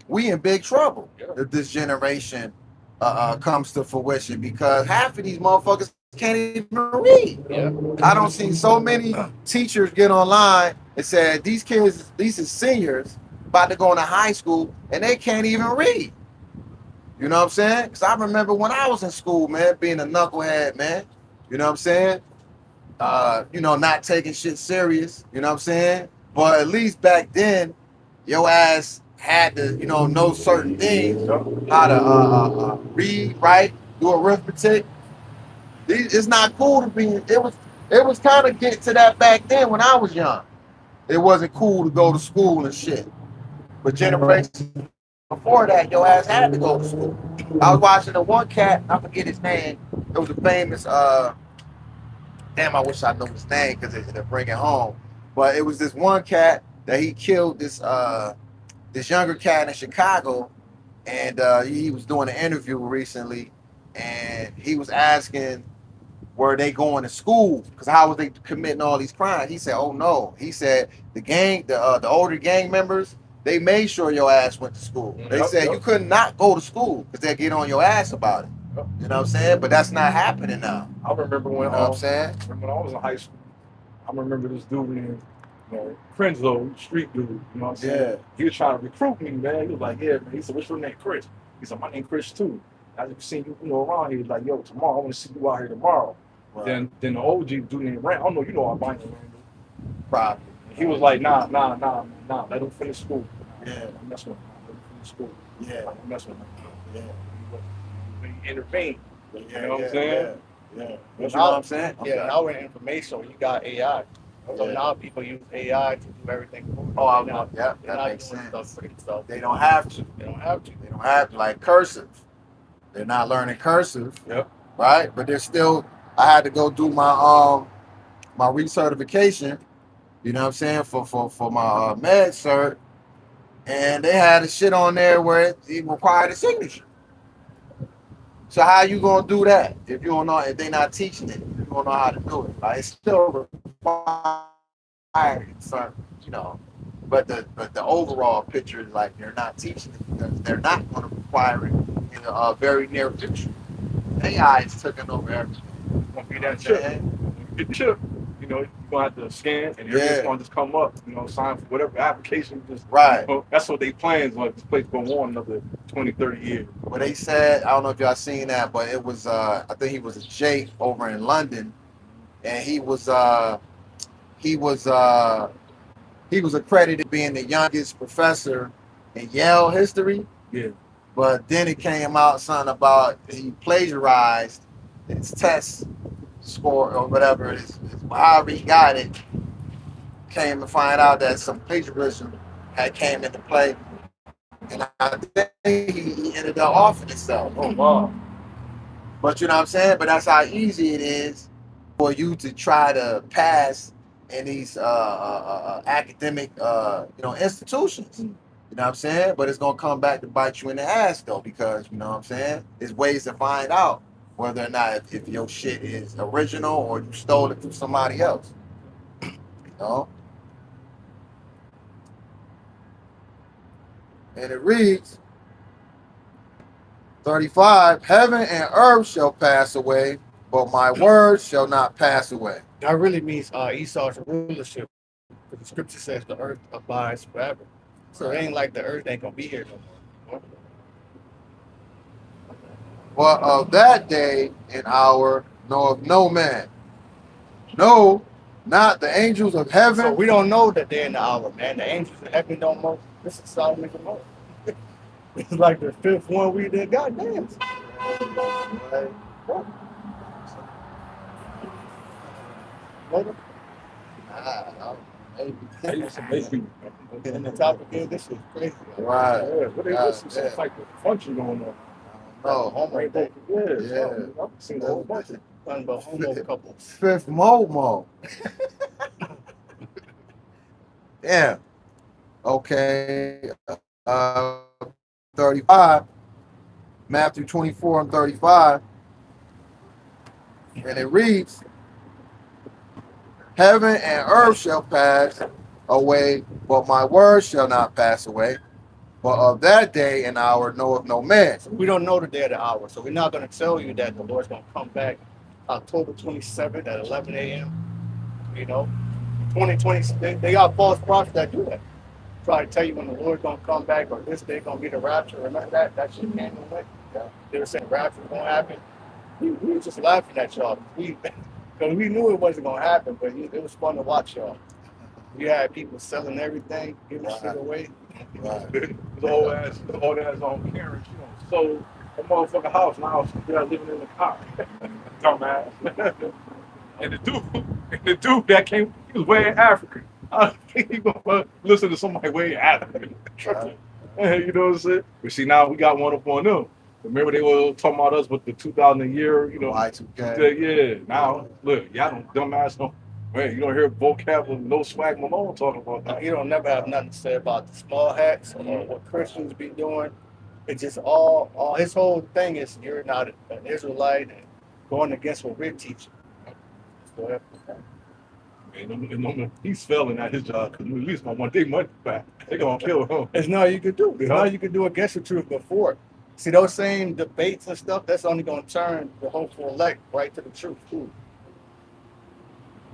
we in big trouble Yeah. if this generation comes to fruition, because half of these motherfuckers can't even read. Yeah. I don't see so many teachers get online and say these kids, these are seniors about to go into high school and they can't even read. You know what I'm saying? Because I remember when I was in school, man, being a knucklehead, man. You know what I'm saying? Not taking shit serious. You know what I'm saying? But at least back then, your ass had to, know certain things, how to read, write, do arithmetic. It's not cool to be. It was kind of getting to that back then when I was young. It wasn't cool to go to school and shit. But generations before that, your ass had to go to school. I was watching the one cat. I forget his name. It was a famous. Damn, I wish I knew his name because it'll bring it home. But it was this one cat that he killed this younger cat in Chicago, and he was doing an interview recently, and he was asking, were they going to school? Because how was they committing all these crimes? He said, oh no. He said the older gang members, they made sure your ass went to school. They said you could not go to school because they'd get on your ass about it. You know what I'm saying? But that's not happening now. I remember when, You know what I'm saying? when I was in high school, I remember this dude named Crenzo, street dude, you know what I'm saying? Yeah. He was trying to recruit me, man. He was like, yeah, man. He said, what's your name, Chris? He said, my name Chris too. I just seen you, around here. He was like, yo, tomorrow, I want to see you out here tomorrow. Right. Then the OG dude named Rand, I don't know, you know our Randall. Probably. He was like, nah, let him finish school. Yeah. I'm messing with him. Let him finish school. Yeah. I'm messing with him. Yeah. He intervened. You know what I'm saying? Yeah. Now- You know what I'm saying? Yeah, Okay. now we're in information, you got AI. So Yeah. now people use AI to do everything for them. Oh, I They're know. not- Yeah, they're that not makes doing sense. stuff for themselves. They don't have to. They don't have to. They don't have to, like cursive. They're not learning cursive. Yep. Right? But they're still. I had to go do my recertification. You know what I'm saying, for my med cert, and they had a shit on there where it required a signature. So how you gonna do that if you don't know, if they not teaching it? You don't know how to do it. Like, it's still required, but the overall picture is like they're not teaching it because they're not going to require it in a very near future. AI is taking over everything. It's gonna be that chip. When you get the chip, you're gonna have to scan and everything's gonna just come up, sign for whatever application. Right. That's what they plans on. This place go on another 20, 30 years. Well, they said, I don't know if y'all seen that, but it was I think he was a Jake over in London, and he was accredited being the youngest professor in Yale history. Yeah. But then it came out something about he plagiarized his test score or whatever it is. However he got it, came to find out that some plagiarism had came into play. And I think he ended up offing himself. Oh, wow. But you know what I'm saying? But that's how easy it is for you to try to pass in these academic institutions. You know what I'm saying? But it's gonna come back to bite you in the ass though, because you know what I'm saying? There's ways to find out whether or not if your shit is original or you stole it from somebody else. You know? And it reads 35, heaven and earth shall pass away, but my words shall not pass away. That really means Esau's rulership. Because the scripture says the earth abides forever. So it ain't like the earth ain't gonna be here no more. But of that day and hour knoweth no man. No, not the angels of heaven. So we don't know that day and the hour, man. The angels of heaven don't know. This is Solomon Gomorrah. It's like the fifth one we did. God damn. Maybe. And the topic is this is crazy. Right. Yeah, what is this? Some type of function going on. No, Homo Yeah. Yeah. I've seen a whole bunch of Nothing but homo couples. Fifth Momo. Yeah. Okay. 35. Matthew 24 and 35. And it reads, Heaven and earth shall pass away, but my word shall not pass away. But of that day and hour knoweth no man. So we don't know the day or the hour. So we're not going to tell you that the Lord's going to come back October 27th at 11 a.m. You know, 2020, they got false prophets that do that. Try to tell you when the Lord's going to come back or this day going to be the rapture. Remember that? That shit came away. Yeah. They were saying rapture's going to happen. We were just laughing at y'all. Because we knew it wasn't going to happen, but it was fun to watch y'all. We had people selling everything, giving shit away. Right. The whole ass on Karen, sold a motherfucking house. Now she's living in the car. Dumbass. and the dude that came, he was way in Africa. I don't think he gonna listen to somebody way in Africa. You know what I'm saying? But see, now we got one up on them. Remember they were talking about us with the 2000 a year, Y2K. Yeah. Now look, y'all don't dumbass don't. Wait, you don't hear vocab with no swag Malone talking about that. You don't never have nothing to say about the small hats or what Christians be doing. It's just all his whole thing is you're not an Israelite and going against what we're teaching. Go ahead. Man, he's failing at his job because at least gonna want their money back. They're gonna kill him. There's nothing you could do. There's nothing you could do against the truth before. See, those same debates and stuff, that's only going to turn the hopeful elect right to the truth, too.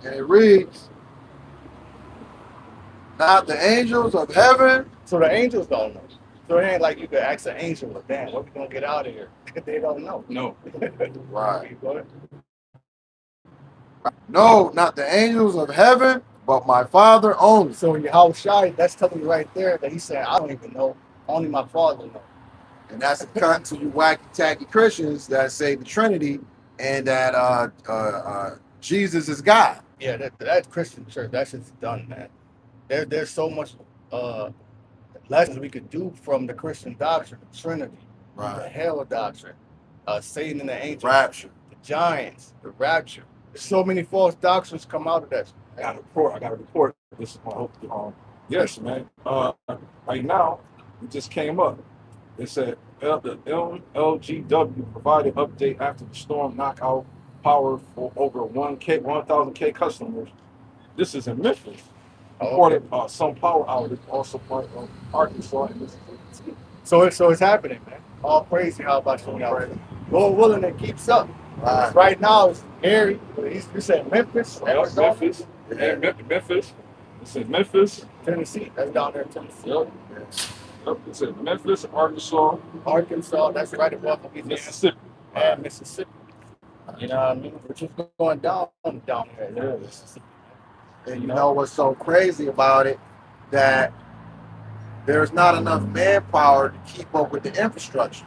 And it reads, not the angels of heaven. So the angels don't know. So it ain't like you could ask an angel, well, damn, what we going to get out of here? They don't know. No. Right. Go ahead. No, not the angels of heaven, but my Father only. So when Yahweh Shai, that's telling you right there that he's saying, I don't even know. Only my Father knows. And that's a cut to you wacky tacky Christians that say the Trinity and that Jesus is God. Yeah, that Christian church, that's just done, man. There's so much lessons we could do from the Christian doctrine, the Trinity, the Right. hell doctrine, Satan and the angels, Rapture. the giants, the rapture. There's so many false doctrines come out of that. I got a report. This is my hope. Yes, man. Right now, it just came up. They said the LGW provided update after the storm knocked out power for over 1,000 customers. This is in Memphis. Reported some power outage also part of Arkansas and Mississippi. So it's happening, man. All praise to how about you know. Lord willing, it keeps up. Right. Right now it's Gary. You said Memphis. Memphis. Yeah, Memphis. It says Memphis. Tennessee. That's down there in Tennessee. Yep. It says Memphis, Arkansas. Arkansas. That's right above Louisiana. Mississippi. And Mississippi. You know what I mean? Which is going down here. Yeah. Mississippi. And you know what's so crazy about it? That there's not enough manpower to keep up with the infrastructure.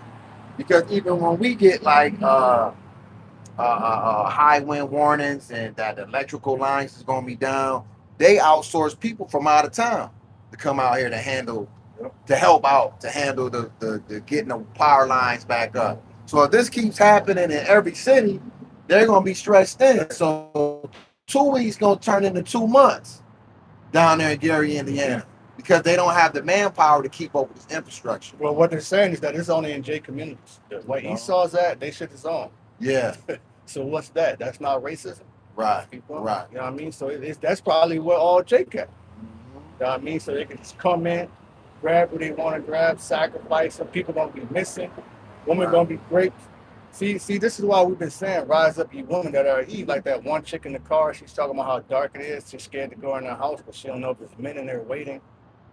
Because even when we get like high wind warnings and that the electrical lines is going to be down, they outsource people from out of town to come out here to handle, to help out, to handle the getting the power lines back up. So if this keeps happening in every city, they're going to be stressed in. So 2 weeks going to turn into 2 months down there in Gary, Indiana, because they don't have the manpower to keep up with this infrastructure. Well, what they're saying is that it's only in J communities. Where Esau's at, they shit is on. Yeah. So what's that? That's not racism. Right. People, Right. You know what I mean? So that's probably where all Jake at. You know what I mean? So they can just come in, grab what they want to grab, sacrifice. Some people gonna be missing. Women gonna be raped. See, this is why we've been saying, rise up, you women that are Eve. Like that one chick in the car, she's talking about how dark it is. She's scared to go in her house, but she don't know if there's men in there waiting.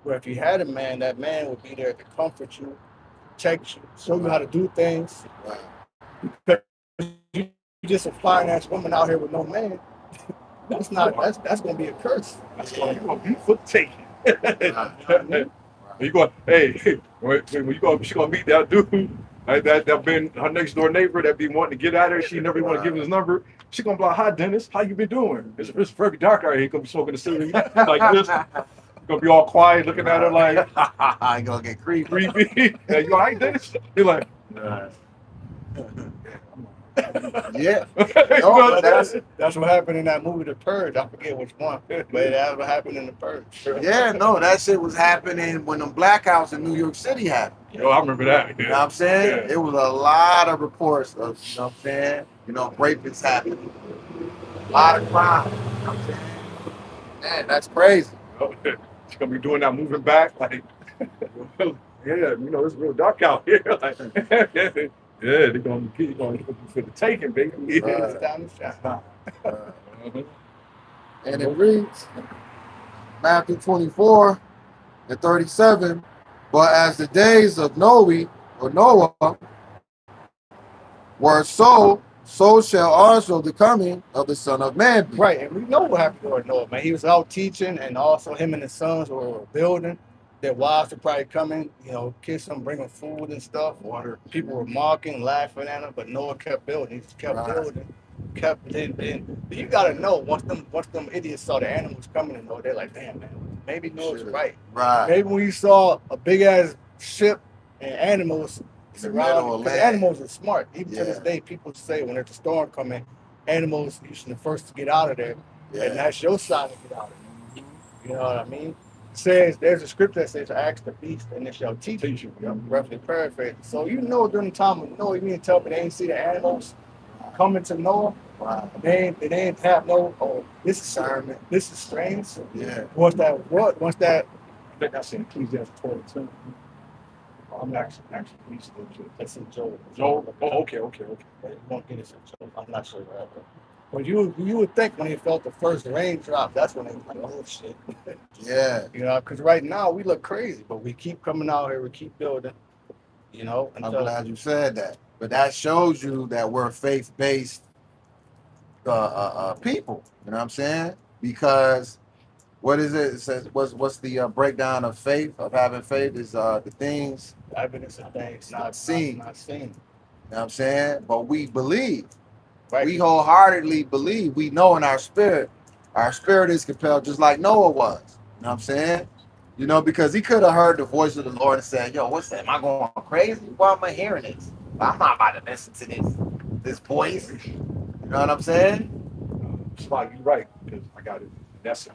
Where if you had a man, that man would be there to comfort you, protect you, show you how to do things. Right. You just a fine ass woman out here with no man. That's gonna be a curse. That's going to be for taking. You going, hey, when you go, she gonna meet that dude, like that been her next door neighbor that be wanting to get at her. She never want to give him his number. She gonna be like, "Hi, Dennis, how you been doing? It's very dark out here. Gonna be smoking a cigarette like this. Gonna be all quiet, looking at her like, I ain't gonna get creepy. Hey, you all right, Dennis? You're like, Yeah. No, that's what happened in that movie, The Purge. I forget which one, but that's what happened in The Purge. Yeah, no, that shit was happening when them blackouts in New York City happened. yo, I remember that. You know what I'm saying? Yeah. It was a lot of reports of, you know what I'm saying? Rapists happening. A lot of crime. You know what I'm saying? Man, that's crazy. She's gonna be doing that, moving back, like, yeah, you know, it's real dark out here. Like, yeah, they're gonna get for the taking, baby. Yeah. Right. Down the shot. Mhm. And it reads Matthew 24 and 37. But as the days of Noah were so shall also the coming of the Son of Man be. Right, and we know what happened to Noah, man. He was out teaching, and also him and his sons were building. Their wives were probably coming, you know, kiss them, bring them food and stuff. Or people were mocking, laughing at him, but Noah kept building. He just kept Right. building, kept building. You gotta know once them idiots saw the animals coming and they're like, damn, man, maybe Noah's Shit. right. Right. Maybe when you saw a big ass ship and animals In the middle surrounding, of because land. animals are smart. Even to this Yeah. day, people say when there's a storm coming, animals usually the first to get out of there, and Yeah. that's your sign to get out of there. You know what I mean? It says there's a scripture that says, "Ask the beast, and it shall teach you." Roughly paraphrase. So you know during the time of Noah, you mean to tell me they ain't see the animals coming to Noah? Right. They ain't have no. Oh, this is discernment. This is strange. Yeah. Once that I think that's in Ecclesiastes 22. I'm actually researching. that's in Job. Job. Oh, okay. You won't get it in Job. I'm not sure where. But you would think when they felt the first raindrop, that's when they was like, oh shit. Yeah. You know, because right now we look crazy, but we keep coming out here, we keep building. You know, I'm glad you said that. But that shows you that we're faith-based people. You know what I'm saying? Because what is it? It says what's the breakdown of faith, of having faith, is the things evidence of things not seen. Not seen. You know what I'm saying? But we believe. Right. We wholeheartedly believe. We know in our spirit is compelled, just like Noah was. You know what I'm saying? You know, because he could have heard the voice of the Lord and said, yo, what's that? Am I going crazy? Why am I hearing this? I'm not about to listen to this voice. You know what I'm saying? Spot, you're right, because I got it. That's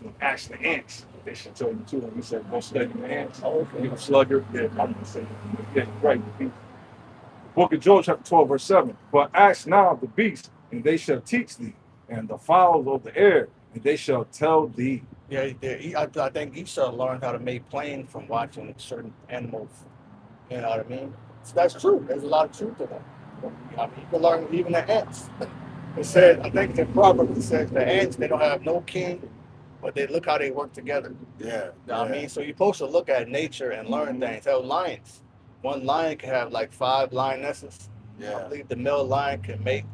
when Ask the Ants. They should tell you too. When you said go study the ants, you know, slugger. Yeah, I'm gonna say, yeah, you're right. The Book of Job, chapter 12, verse 7. But ask now the beasts, and they shall teach thee, and the fowls of the air, and they shall tell thee. Yeah, I think Esau learned how to make plain from watching certain animals. You know what I mean? So that's true. There's a lot of truth to that. I mean, you can learn even the ants. It said, I think it's in Proverbs, it says the ants, they don't have no king, but they look how they work together. Yeah. You know what I mean? So you're supposed to look at nature and learn things. How lions. One lion can have like 5 lionesses. I Yeah. believe the male lion can mate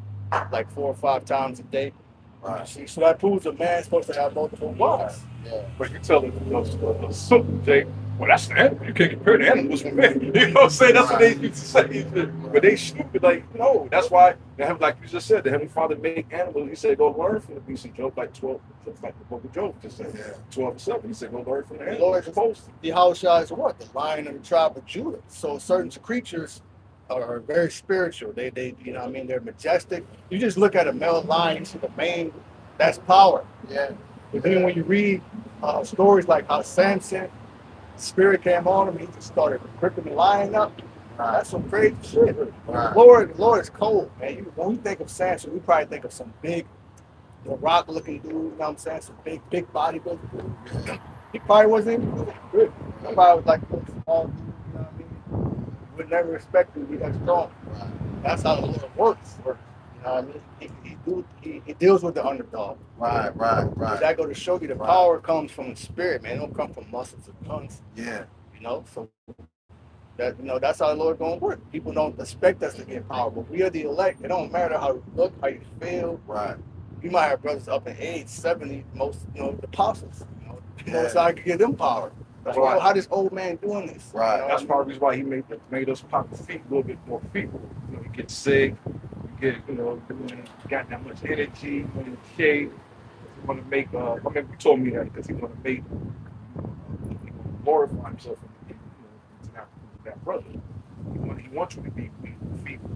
like 4 or 5 times a day. Right. See, so that proves a man's supposed to have multiple wives. Yeah. But you tell the simple, Jay, well, that's the animal. You can't compare the animals with men. You know what I'm saying? That's what they used to say. But they stupid, like, no. That's why they have, like you just said, the Heavenly Father make animals. He said, go learn from the beast of Job, like 12, just like the book of Job just said, 12 and 7. He said, go learn from the The animals. Lord Supposed to. the Yahushua is what? The lion of the tribe of Judah. So certain creatures are very spiritual. They you know what I mean? They're majestic. You just look at a male lion, you see the mane, that's power. Yeah. But then when you read stories like how Samson, spirit came on him, he just started ripping the lion up. That's some crazy shit. Right. The Lord is cold, man. When we think of Samson, we probably think of some big, rock-looking dude. You know what I'm saying? Some big bodybuilder dude. He probably wasn't even good. He probably was like a small dude. You know what I mean? Would never expect him to be that strong. Right. That's how the Lord works. You know what I mean? He deals with the underdog. Right. That go to show you the power comes from the spirit, man. It don't come from muscles and guns. Yeah. You know, so that that's how the Lord gonna work. People don't expect us to get power, but we are the elect. It don't matter how you look, how you feel. Right. You might have brothers up in age, 70, most the apostles. Yeah. So I could give them power. Like, Right. how this old man doing this? Right. You know That's what part of the reason why he made us pop the feet a little bit more feeble. You know, you get sick, you get, you got that much energy, you want to shave, you want to make, I mean, he told me that because he want to make, glorify himself to that brother. He wants you to be feeble.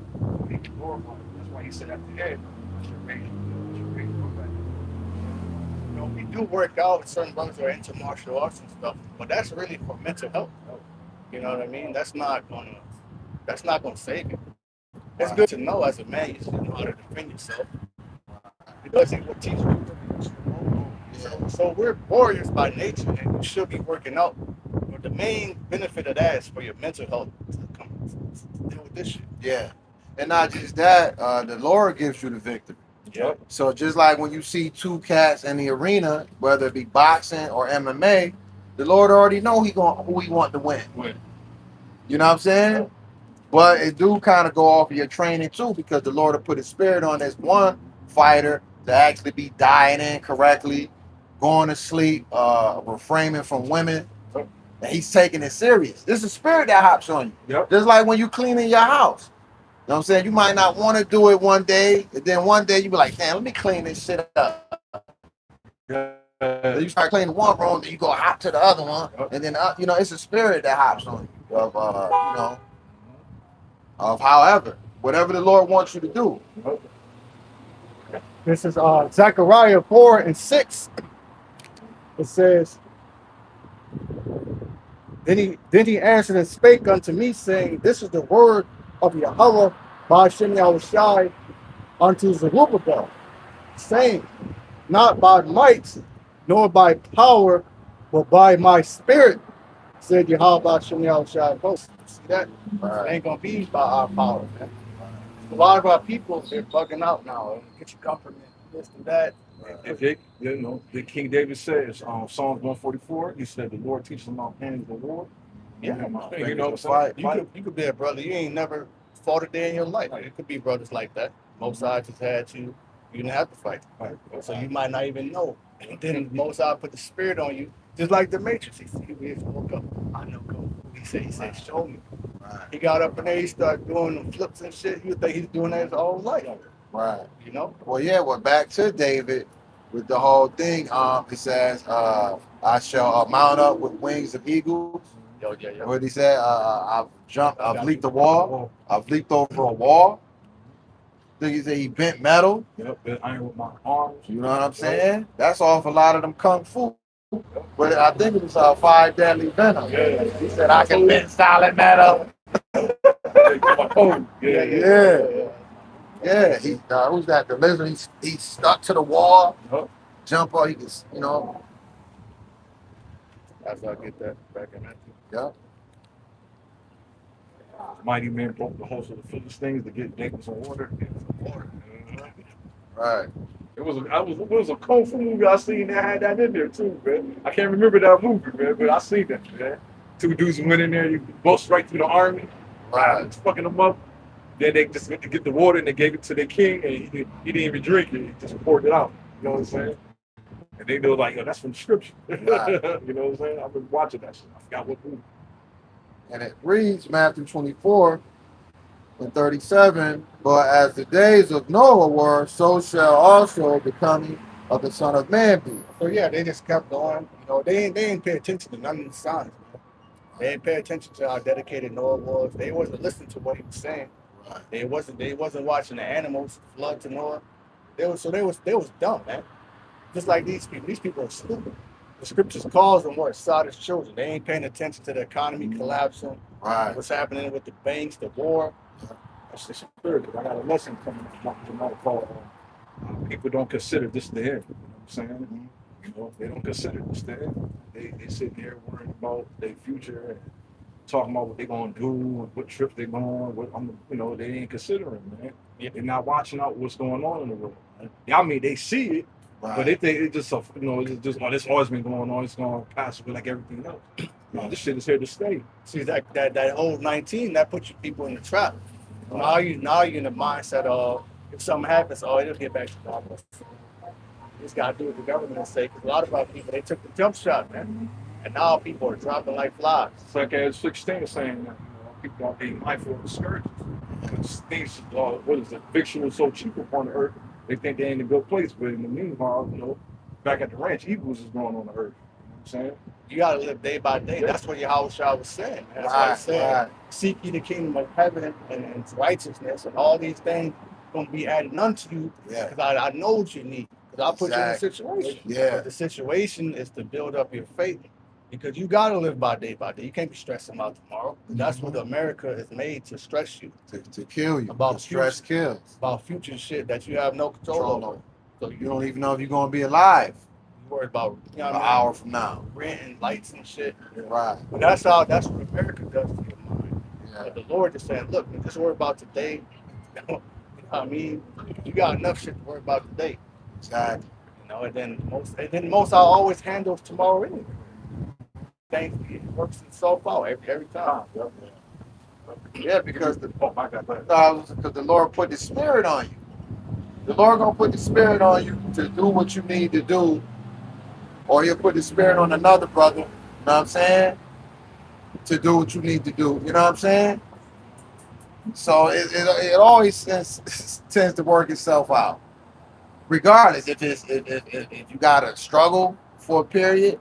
He can glorify him. That's why he said at the end, we do work out. Certain brothers are into martial arts and stuff, but that's really for mental health. You know what I mean? That's not gonna save you. It's good to know as a man, you should know how to defend yourself. Because it will teach you. So we're warriors by nature, and you should be working out. But the main benefit of that is for your mental health to come to deal with this shit. Yeah. And not just that, the Lord gives you the victory. Yep. So just like when you see two cats in the arena, whether it be boxing or MMA, the Lord already know who he want to win. You know what I'm saying? But it do kind of go off of your training too, because the Lord will put his spirit on this one fighter to actually be dieting correctly, going to sleep, refraining from women. And he's taking it serious. This is a spirit that hops on you. Yep. Just like when you cleaning your house. You know what I'm saying? You might not want to do it one day, and then one day you be like, damn, let me clean this shit up. Then you start cleaning one room, then you go hop to the other one, and then you know, it's a spirit that hops on you of you know, of however, whatever the Lord wants you to do. This is Zechariah 4:6. It says, Then he answered and spake unto me, saying, This is the word of Yahweh by Shem Yahushai unto Zerubbabel, saying, Not by might, nor by power, but by my spirit, said Yahweh by Shem Yahushai. Folks, see that? It ain't gonna be by our power, man. A lot of our people, they're bugging out now. Get your government, this and that. If they, you know, the King David says, Psalms 144, he said, the Lord teaches them all hands of the war. Yeah, You know what I'm saying? You could be a brother. You ain't never fought a day in your life. It could be brothers like that. Most sides just had you. You didn't have to fight. So you might not even know. And then Most High put the spirit on you, just like the Matrix. He said, "You woke up. I know go." He said, "Show me." He got up in there. He started doing the flips and shit. You think he's doing that his whole life, Right. you know? Well, yeah. Well, back to David with the whole thing. It says, "I shall mount up with wings of eagles." Yeah. What did he say? I've leaped the wall. I've leaped over a wall. I think he said he bent metal. Yep, been iron with my arms. You know what I'm saying? That's off a lot of them kung fu. But I think it was 5 Deadly Venom. Yeah. He said, I can bend solid metal. Yeah. He, who's that? The lizard. He stuck to the wall. Jump up. He can, you know. That's how I get that back in that. Yeah. Mighty man broke the host of the Philistines to get David some water. Right. It was a kung fu movie I seen that had that in there too, man. I can't remember that movie, man, but I seen that, man. Two dudes went in there, you both right through the army, fucking them up. Then they just went to get the water and they gave it to their king, and he didn't even drink it. He just poured it out. You know what I'm saying? And they were like, "Yo, that's from the scripture." Right. You know what I'm saying? I've been watching that shit. I forgot what movie. And it reads Matthew 24:37. But as the days of Noah were, so shall also the coming of the Son of Man be. So yeah, they just kept going. You know, they ain't pay attention to none of the signs. Man. They didn't pay attention to how dedicated Noah was. They wasn't listening to what he was saying. Right. They wasn't watching the animals flood to Noah. They was dumb, man. Just like these people. These people are stupid. The scriptures calls them what? Sodom's children. They ain't paying attention to the economy collapsing. Right. What's happening with the banks, the war. That's the spirit. I got a lesson coming up tomorrow called people don't consider this the end. You know what I'm saying? You know, they don't consider this the end. They sitting here worrying about their future and talking about what they're gonna do and what trip they're going, you know, they ain't considering, man. They're not watching out what's going on in the world. Man. I mean, they see it, but they think it's just you know, it's just this always been going on. It's gonna pass away like everything else. No, this shit is here to stay. See that old 19 that puts you people in the trap. Now you're in the mindset of if something happens, it'll get back to normal. You just gotta do what the government say. Because a lot of our people they took the jump shot, man, and now people are dropping like flies. It's like as 16 saying that people are being mindful of the scourges. Because things, what is it? Fiction is so cheap upon the earth. They think they're in a good place, but in the meanwhile, you know, back at the ranch, evils is going on the earth. You know what I'm saying? You gotta live day by day. That's what Yahushua was saying. That's what he said. Seek ye the kingdom of heaven and righteousness, and all these things gonna be added unto you. Yeah. Because I know what you need. Because I put you in a situation. Yeah. But the situation is to build up your faith. Because you gotta live by day. You can't be stressing about tomorrow. That's what America is made to stress you. To kill you. About stress kills. About future shit that you have no control over. So you don't even know if you're gonna be alive. worried about, you know An what I mean? hour from now. Rent and lights and shit. Right. But that's what America does to your mind. Yeah. But the Lord just saying, look, just worry about today. You know what I mean? You got enough shit to worry about today. Exactly. You know, and then most I always handle tomorrow anyway. Things it works itself out every time. Yeah, because Oh my God, go ahead. because the Lord put the spirit on you. The Lord gonna put the spirit on you to do what you need to do, or He'll put the spirit on another brother. You know what I'm saying? To do what you need to do. You know what I'm saying? So it always tends to work itself out, regardless if you gotta struggle for a period.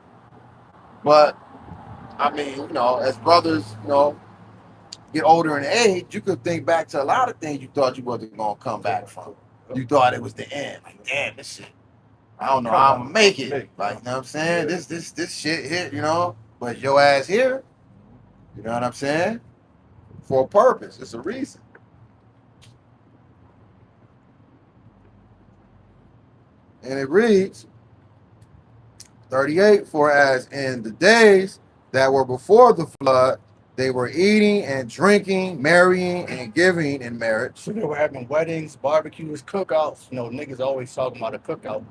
But I mean, you know, as brothers, you know, get older in age, you could think back to a lot of things you thought you wasn't gonna come back from. You thought it was the end. Like, damn, this shit. I don't know how I'm gonna make it. Like, you know what I'm saying? This shit hit, you know. But your ass here, you know what I'm saying? For a purpose. It's a reason. And it reads 38, for as in the days that were before the flood, they were eating and drinking, marrying and giving in marriage. So they were having weddings, barbecues, cookouts. You know, niggas always talking about a cookout.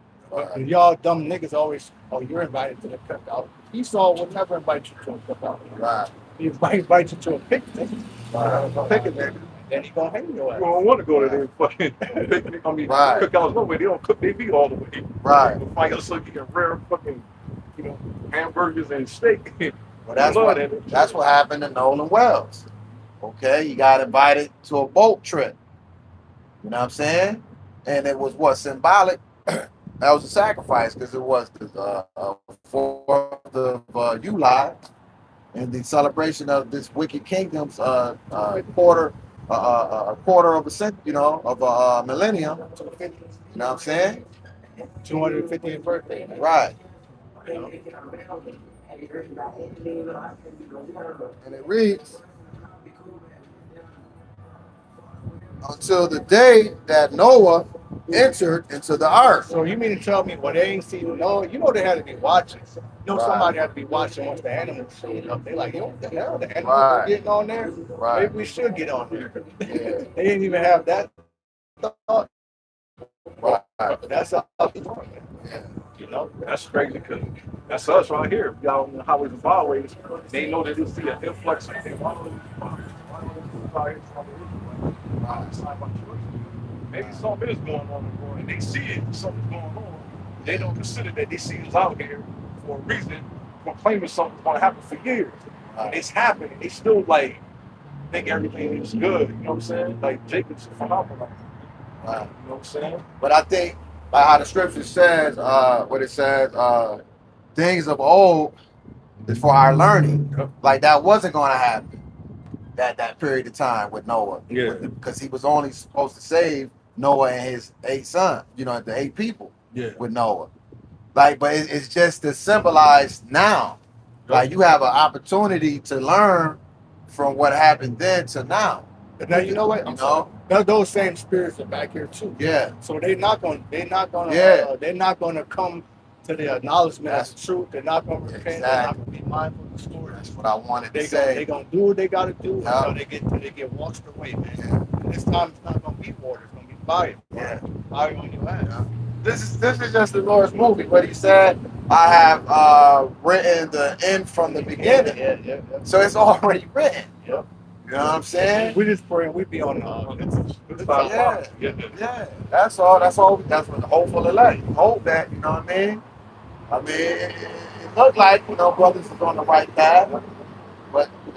And y'all dumb niggas always, oh, you're invited to the cookout. Esau would never invite you to a cookout. Right. He invite you to a picnic. Right. Picnic. Then he gonna hang your ass. You don't want to go to their fucking picnic. I mean, Right. cookouts no way. They don't cook their meat all the way. Right. You find yourself getting rare fucking, you know, hamburgers and steak. Well, that's what happened to Nolan Wells. Okay, he got invited to a boat trip. You know what I'm saying? And it was what symbolic. That was a sacrifice because it was the 4th of July and the celebration of this wicked kingdom's quarter of a century, you know, of a millennium. You know what I'm saying? 250th birthday. Right. And it reads, until the day that Noah entered into the ark. So you mean to tell me, well, they ain't seen no? You know they had to be watching. You know Right. somebody had to be watching once the animals showed up. They like, yo, what the hell? The animals Right. are getting on there. Right. Maybe we should get on there. Yeah. They didn't even have that thought. Right. That's how Yeah. You know, that's crazy because that's us right here. Y'all in the highways and byways, they know that they'll see an influx of them. Maybe something is going on in the world and they see it, something's going on. They don't consider that they see us out here for a reason, proclaiming something's going to happen for years. When it's happening, they still like think everything is good. You know what I'm saying? Like Jacob's a phenomenon. Right. You know what I'm saying? But I think, like how the scripture says, what it says, things of old is for our learning. Like that wasn't going to happen that period of time with Noah. Yeah. Because he was only supposed to save Noah and his 8 sons, you know, the 8 people with Noah. Like, but it's just to symbolize now. Like you have an opportunity to learn from what happened then to now. But now you know what? You know? Those same spirits are back here too. Yeah. So they're not gonna come to the acknowledgement of the truth. They're not gonna repent. Exactly. They're not gonna be mindful of the story. That's what I wanted to They're say. gonna do what they gotta do Yeah. until they get washed away, man. Yeah. And this time it's not gonna be water, it's gonna be fire. Yeah. Fire on your ass. Yeah. This is just the Lord's movie. What he said, I have written the end from the beginning. Yeah. So it's already written. Yep. You know what I'm saying? We just pray and we be on Yeah. That's all. That's what the hopeful elect. Hope that, you know what I mean? I mean, it looked like, you know, brothers is on the right path, but you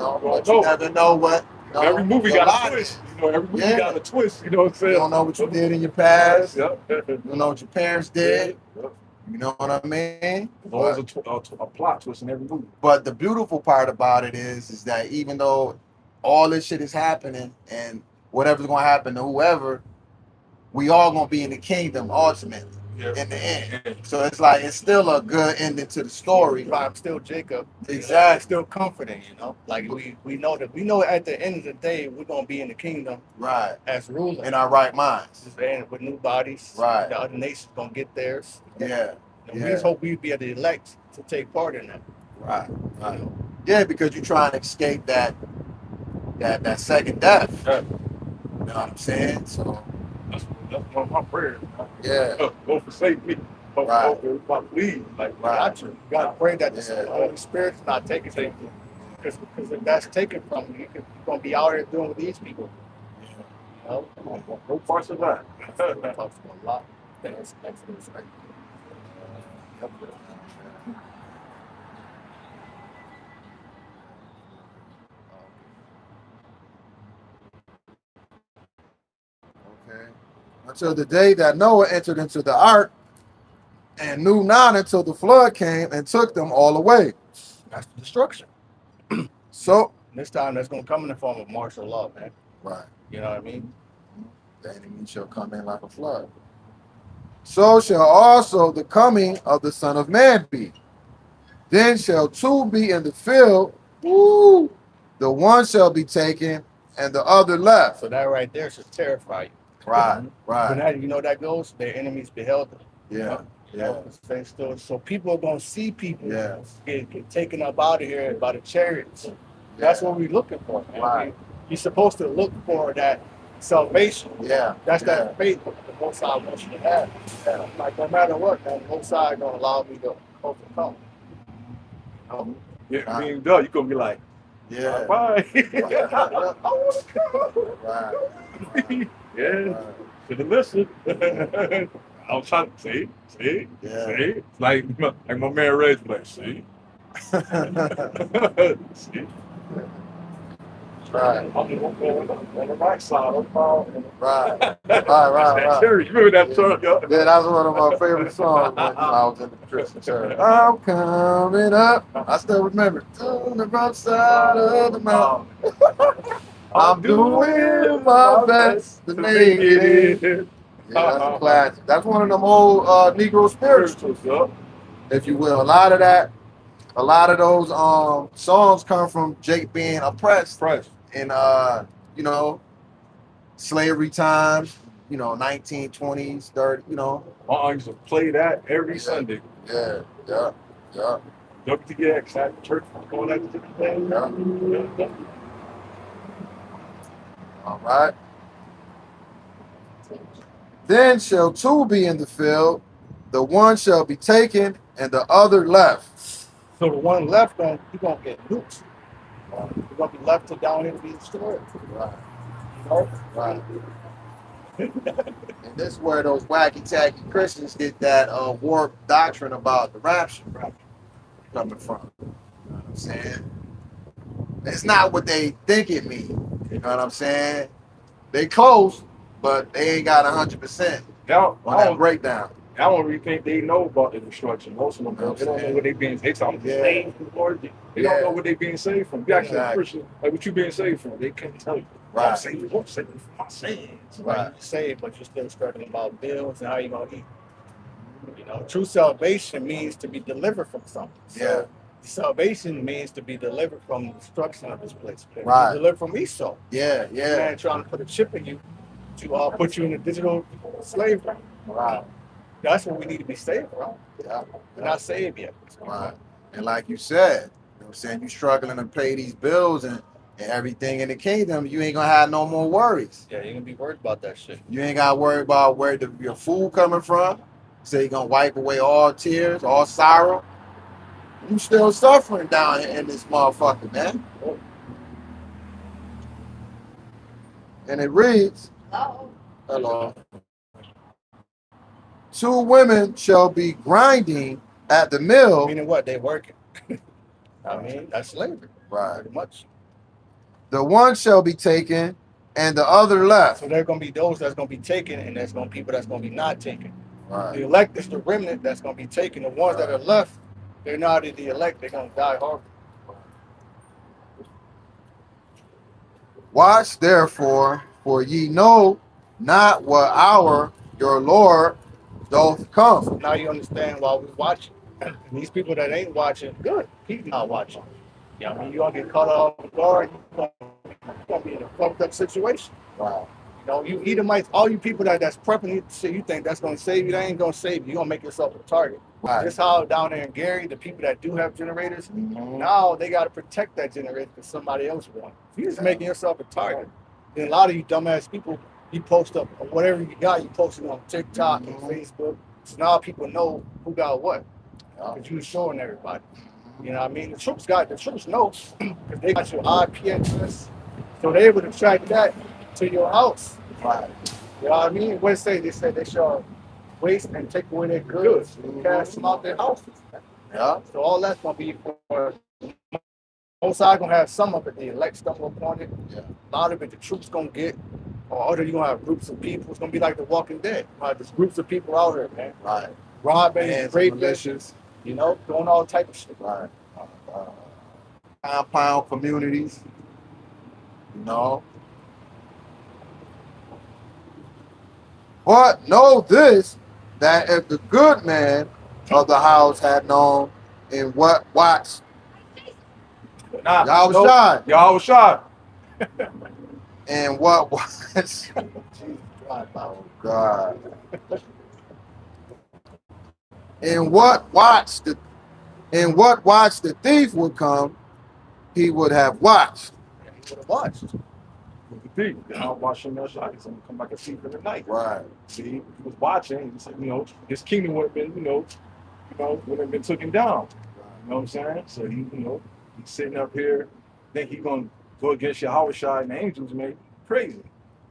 never know what. You know, every movie got a twist. You know, every movie got a twist. You know what I'm saying? You don't know what you did in your past. Yep. You don't know what your parents did. Yep. You know what I mean? There's always a plot twist in every movie. But the beautiful part about it is that even though all this shit is happening and whatever's gonna happen to whoever, we all gonna be in the kingdom ultimately in the end. So it's like it's still a good ending to the story. I'm still Jacob. Exactly. It's still comforting, you know. Like we know at the end of the day we're gonna be in the kingdom, right? As rulers in our right minds, and with new bodies. right? The other nations gonna get theirs. Yeah. And we just hope we be the elect to take part in that. Right. Right. Yeah, because you're trying to escape that second death. Yeah. You know what I'm saying? So That's one of my prayers. yeah. Go forsake me. Right. Please. Like, Right. You got to pray that the Yeah. Holy Spirit's not taken from you. Because if that's taken from you, you're going to be out here doing with these people. You know? No parts of that. Talks a lot. That's right. Okay. Until the day that Noah entered into the ark and knew not until the flood came and took them all away. That's the destruction. So This time that's going to come in the form of martial law, man. right. You know what I mean? The enemy shall come in like a flood. So shall also the coming of the Son of Man be. Then shall two be in the field. Woo! The one shall be taken and the other left. So that right there should terrify you. Right, right. When that, you know that goes, their enemies beheld them. Yeah, yeah. So people are going to see people Yeah. get taken up out of here by the chariots. That's what we're looking for, man. Right. You're supposed to look for that salvation. Yeah. That's yeah. that faith that the Most High wants you to have. Yeah. Like, no matter what, man, the Most High going to allow me to overcome. Yeah, I mean, you're gonna be like, Yeah. bye. Right. I want to come. Right. Yeah, Right. should have listened. I was trying to see. Yeah. See. Like my man Reg, like, see. See. Right. I'm on the right side. Right. That Right. church, remember that song? Yeah, that's one of my favorite songs when I was in the Christian church. I'm coming up. I still remember. To the rough side of the mountain. I'm doing my best to make it in. Yeah, that's a classic. That's one of them old Negro spirituals, if you will. A lot of those songs come from Jake being oppressed in slavery times, 1920s, 30s, I used to play that every Sunday. Yeah. WTX at church, going out to the thing. Yeah. All right. Then shall two be in the field, the one shall be taken, and the other left. So the one left, he's going to get nuked. He's going to be left to down here to be destroyed. Right. You know? Right. And this is where those wacky tacky Christians get that warped doctrine about the rapture coming from. You know what I'm saying? It's not what they think it means. You know what I'm saying? They close, but they ain't got 100% on that breakdown. I don't really think they know about the destruction. Most of them, they don't know what they being. They talking saved from, Lord. They don't know what they being saved from. You actually a Christian, like what you being saved from, they can't tell you. Right. I'm saved from my sins. Right. You're saved, but you're still struggling about bills and how you're going to eat. True salvation means to be delivered from something. So salvation means to be delivered from the destruction of this place. Right. Delivered from Esau. Yeah. Man trying to put a chip in you to put you in a digital slavery. Right. That's what we need to be saved from. Yeah. We're not saved yet. Right. And like you said, you know what I'm saying, you struggling to pay these bills and everything in the kingdom, you ain't gonna have no more worries. Yeah, you're gonna be worried about that shit. You ain't gotta worry about where your food coming from. So you're gonna wipe away all tears, all sorrow. You still suffering down here in this motherfucker, man. And it reads, hello. Two women shall be grinding at the mill. Meaning what? They working. I mean, that's slavery. Right. Pretty much. The one shall be taken and the other left. So there are going to be those that's going to be taken, and there's going to be people that's going to be not taken. Right. The elect is the remnant that's going to be taken. The ones that are left, they're not in the elect. They're going to die horribly. Watch therefore, for ye know not what hour your Lord doth come. So now you understand why we're watching. And these people that ain't watching, good. Keep not watching. I mean, you're going to get caught off guard. You're going to be in a fucked up situation. Wow. know, you Edomites, all you people that's prepping shit, you think that's gonna save you? That ain't gonna save you. You're gonna make yourself a target. Right. Just how down there in Gary, the people that do have generators, now they gotta protect that generator because somebody else wants. You're just making yourself a target. And a lot of you dumbass people, you post up whatever you got, you post it on TikTok and Facebook. So now people know who got what. Because you're showing everybody. You know what I mean? The troops know because they got your IP address. So they're able to track that to your house. Right. You know what I mean? What they say they shall waste and take away their goods and cast them out their houses. Yeah. So all that's gonna be for most side gonna have some of it, the elects stumble upon it. Yeah. A lot of it the troops gonna get, or other you gonna have groups of people. It's gonna be like the Walking Dead. There's groups of people out here, man. Right. Robbing, raping, you know, doing all type of shit. Right. Compound communities. You know. But know this, that if the good man of the house had known in what watched, y'all was shot. And what was, oh God. And what watched the thief would come, he would have watched. He would have watched. The thief, I'm watching that shot. He's gonna come back and see for the night. Right. See, he was watching. He said, you know, his kingdom would have been, would have been taken down. You know what I'm saying? So he, he's sitting up here, think he gonna go against Yahushua and the angels, man. Crazy.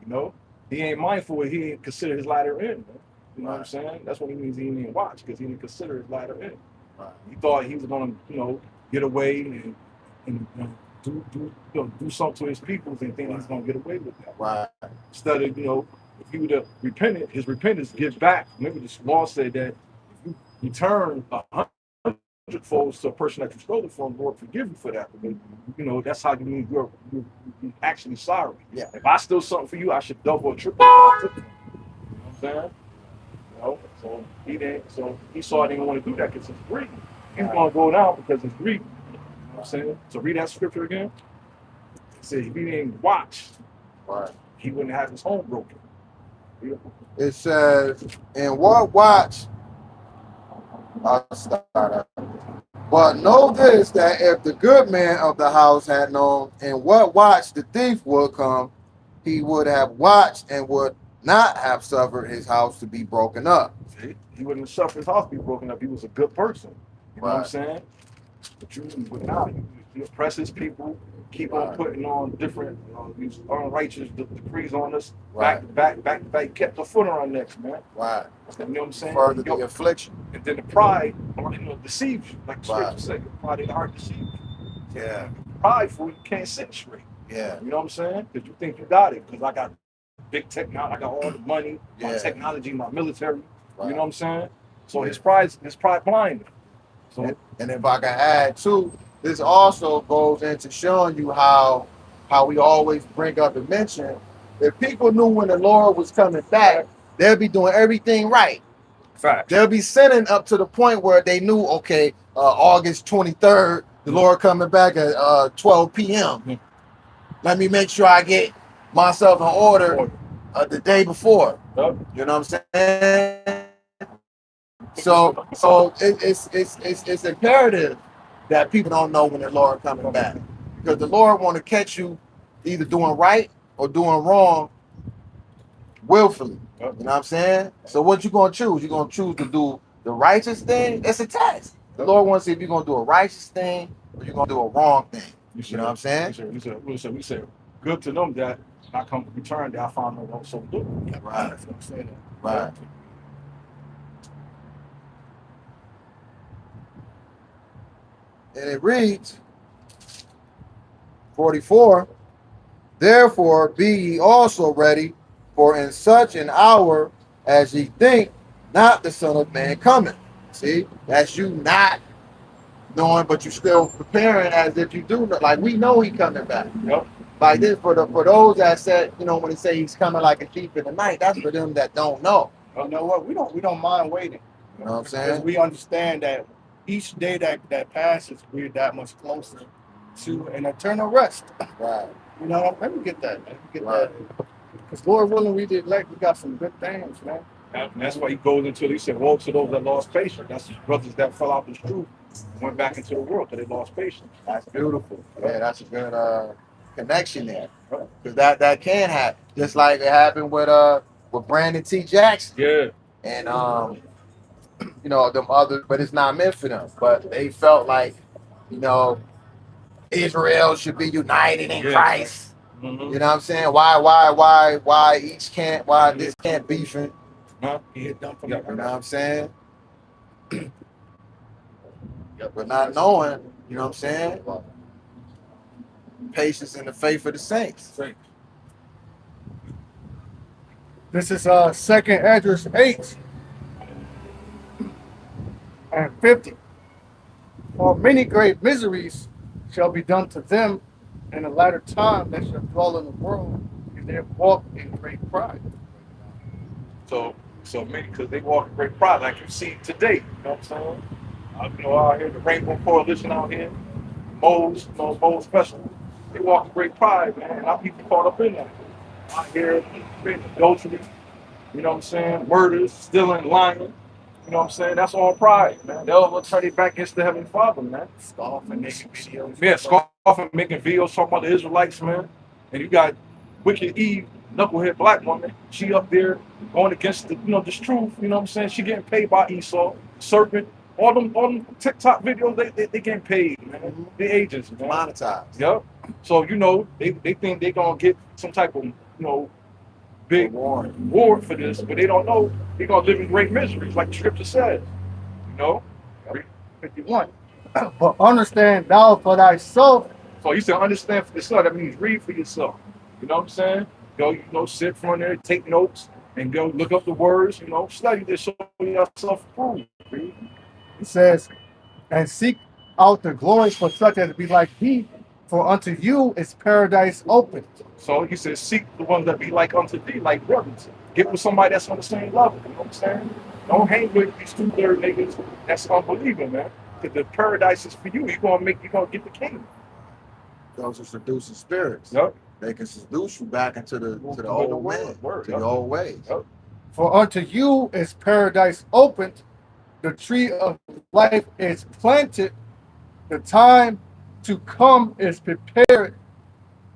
You know, he ain't mindful. He ain't consider his latter end. Man. You know what I'm saying? That's what he means. He didn't watch because he didn't consider his latter end. Right. He thought he was gonna, get away and do something to his people and think he's gonna get away with that. Right. Instead of, if he would have repented, his repentance gives back. Maybe the law said that if you return 100-fold to a person that you stole it from, Lord forgive you for that. But, that's how you mean you're actually sorry. Yeah. If I steal something for you, I should double or triple what I took from you. You know what I'm saying? So he didn't. So he saw he didn't want to do that because it's greed. He's gonna go down because it's greed. You know what I'm saying? So read that scripture again. It said if he didn't watch, right, he wouldn't have his home broken. It says, "And what watch?" I'll start out. But know this, that if the good man of the house had known in what watch the thief would come, he would have watched and would not have suffered his house to be broken up. See? He wouldn't have suffered his house to be broken up. He was a good person. You know what I'm saying? But you would not. You oppress his people, keep on putting on different these unrighteous decrees on us. Back to back, kept the foot on our necks, man. Right. You know what I'm saying? Further the affliction. And then the pride, deceives you. Like the scripture says, pride in the heart deceives you. Yeah. Prideful, you can't sit straight. Yeah. You know what I'm saying? Because you think you got it. Because I got big technology, I got all the money, my technology, my military. You know what I'm saying? So his pride blinded. So and if I can add too, this also goes into showing you how we always bring up and mention, if people knew when the Lord was coming back, they'll be doing everything right. Fact. They'll be sinning up to the point where they knew, okay, August 23rd, the Lord coming back at 12 p.m. Let me make sure I get myself in order the day before. You know what I'm saying? So it's imperative that people don't know when the Lord coming back, because the Lord want to catch you either doing right or doing wrong willfully. You know what I'm saying? So what you gonna choose? You gonna choose to do the righteous thing? It's a test. The Lord wants to see if you're gonna do a righteous thing or you're gonna do a wrong thing. You know what I'm saying? We said, good to them that I come to return that I found no so do. Right. That's what I'm saying. Right. And it reads, 44, therefore be ye also ready, for in such an hour as ye think not the Son of Man cometh. See, that's you not knowing, but you still preparing as if you do know. Like we know he coming back. Yep. Like this for those that said, when they say he's coming like a thief in the night, that's for them that don't know. You know what? We don't mind waiting. You know what I'm saying? Because we understand that each day that passes, we're that much closer to an eternal rest. Right. Let me get that, man. Let me get that. Because Lord willing, we got some good things, man. And that's why he goes into, he said, woe to those that lost patience. That's the brothers that fell out the truth and went back into the world because they lost patience. That's beautiful. Yeah, that's a good connection there. Because that can happen. Just like it happened with Brandon T. Jackson. Yeah. And you know, them others, but it's not meant for them. But they felt like, you know, Israel should be united in Christ. Mm-hmm. You know what I'm saying? Why this can't beefing? Huh? He had done for You me. know what I'm saying? But not knowing, you know what I'm saying? Patience in the faith of the saints. This is 2nd Esdras 8 and 50. For many great miseries shall be done to them in the latter time that shall dwell in the world, and they walk in great pride. So many, because they walk in great pride, like you see today. You know what I'm saying? You know, out here, the Rainbow Coalition out here, Mo's, you know, Mo's Special. They walk in great pride, man. And our people caught up in that. Out here, creating adultery, you know what I'm saying? Murders, stealing, lying. You know what I'm saying? That's all pride, man. They'll turn their back against the Heavenly Father, man. Scoffing, making videos. Yeah, scoffing, making videos talking about the Israelites, man. And you got Wicked Eve, knucklehead black woman. She up there going against the, you know, this truth. You know what I'm saying? She getting paid by Esau, Serpent. All them TikTok videos, they getting paid, man. The agents, man. Monetized. Yep. So, you know, they think they gonna get some type of, you know, big reward for this, but they don't know they're gonna live in great miseries, like the scripture says. You know? 51. But understand thou for thyself. So you said understand for yourself, that means read for yourself. You know what I'm saying? Go, you know, sit from there, take notes, and go look up the words, you know, study this, show yourself approved. It says, and seek out the glory for such as be like thee, for unto you is paradise open. So he says, seek the ones that be like unto thee, like brothers. Get with somebody that's on the same level, you know what I'm saying? Don't hang with these 2/3 niggas that's unbelieving, man. Because the paradise is for you. You're gonna get the kingdom. Those are seducing spirits. Yep. They can seduce you back into the old man, to the old ways. Yep. For unto you is paradise opened, the tree of life is planted, the time to come is prepared,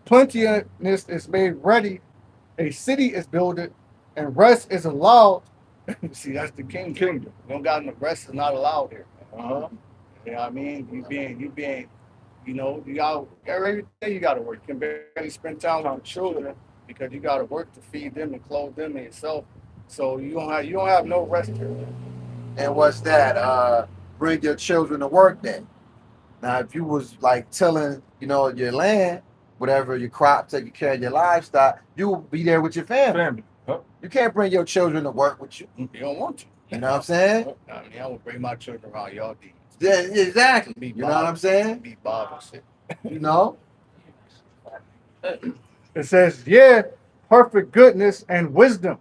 plenteousness is made ready, a city is builded, and rest is allowed. See, that's the kingdom. You don't got no rest is not allowed here. You know what I mean? You being, you know, you got every day you gotta work. You can barely spend time with the children because you gotta work to feed them and clothe them and yourself. So you don't have no rest here. And what's that? Bring your children to work then. Now, if you was like tilling, you know, your land, whatever, your crop, taking care of your livestock, you will be there with your family. Huh? You can't bring your children to work with you. You don't want to. You know what I'm saying? I mean, I would bring my children around y'all deeds. Yeah, exactly. Be You know what I'm saying? Be Bob and shit. You know? It says, yeah, perfect goodness and wisdom.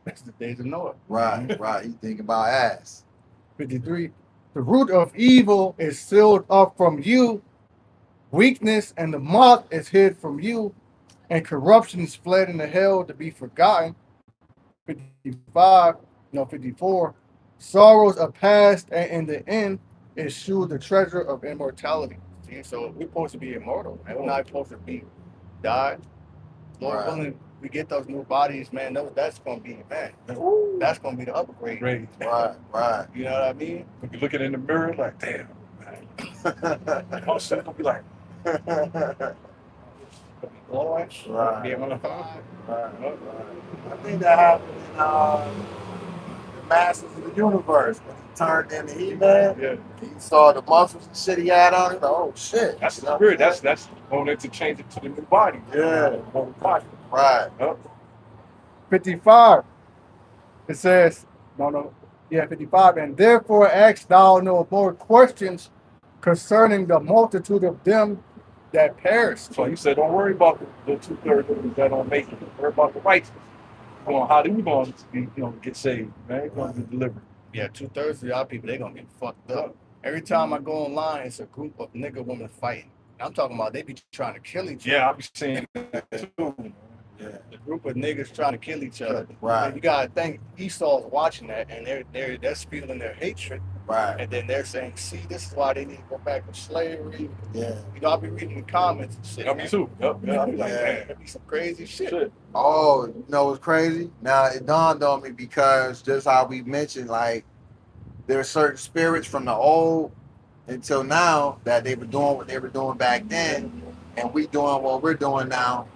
That's the days of Noah. Right, right. You think about ass. 53. The root of evil is sealed up from you. Weakness and the moth is hid from you. And corruption is fled into hell to be forgotten. 54. Sorrows are past, and in the end is shewed the treasure of immortality. See, so we're supposed to be immortal, and we're not supposed to be died. Lord willing, we get those new bodies, man. That's gonna be, man. That's gonna be the upgrade. Great. Right. You know what I mean? When you looking in the mirror, like, damn, man. All of a sudden, it'll be like, Lord, Right. be able to find. I think that happened in the Masters of the Universe when he turned into He-Man. yeah, He saw the muscles and shit he had on him. Oh shit! that's You know the spirit. what I'm That's going into change it to the new body. Yeah. The whole body. saying? Right. Yep. 55. It says, 55. And therefore ask thou no more questions concerning the multitude of them that perish. So he said, don't worry about the 2/3 that don't make it. Worry about the righteous. Come on, how do we going to be, get saved, man? We're going to be delivered. Yeah, 2/3 of y'all people, they're going to get fucked up. Every time I go online, it's a group of nigga women fighting. I'm talking about they be trying to kill each other. Yeah, I be saying that too. Yeah. group of niggas trying to kill each other. Right. And you gotta think Esau's watching that, and they're spewing their hatred. Right. And then they're saying, see, this is why they need to go back to slavery. Yeah. You know, I'll be reading the comments and shit. Yeah, me too. Yep. I'll be like, Yeah. man, that'd be some crazy shit. Oh, you know what's crazy? Now it dawned on me because just how we mentioned, like, there are certain spirits from the old until now that they were doing what they were doing back then, and we doing what we're doing now.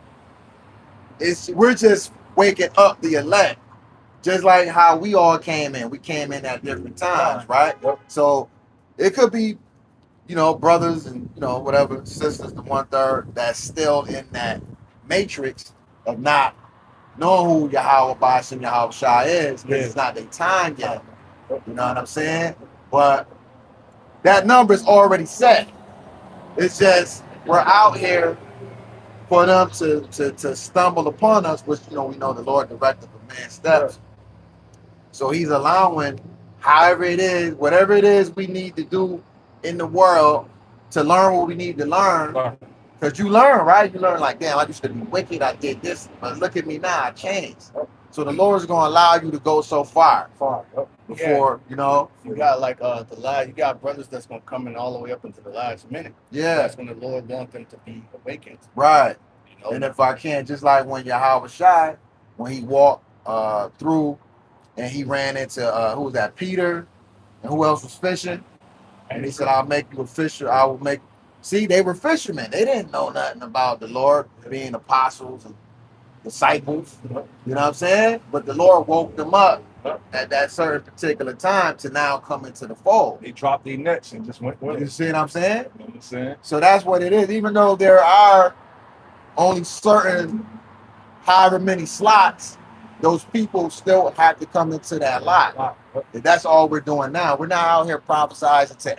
We're just waking up the elect, just like how we all came in. We came in at different times, right? Yep. So it could be, you know, brothers and, you know, whatever, sisters, the 1/3 that's still in that matrix of not knowing who Yahweh Bashim Yahweh Shai is, because it's not their time yet. You know what I'm saying? But that number's already set. It's just we're out here for them to stumble upon us, which, you know, we know the Lord directed the man's steps. So he's allowing, however it is, whatever it is we need to do in the world to learn what we need to learn. Because you learn, right? You learn like, damn, I used to be wicked, I did this, but look at me now, I changed. So the Lord is going to allow you to go so far before, you know. You got like you got brothers that's going to come in all the way up into the last minute. Yeah. That's when the Lord wants them to be awakened. Right. You know? And if I can, just like when Yahweh Shai, when he walked through and he ran into, who was that, Peter, and who else was fishing? And he said, I'll make you a fisher. I will make. See, they were fishermen. They didn't know nothing about the Lord being apostles and disciples. You know what I'm saying? But the Lord woke them up at that certain particular time to now come into the fold. They dropped their nets and just went with You it. see what I'm saying? You know what I'm saying? So that's what it is. Even though there are only certain however many slots, those people still have to come into that lot. And that's all we're doing now. We're not out here prophesizing to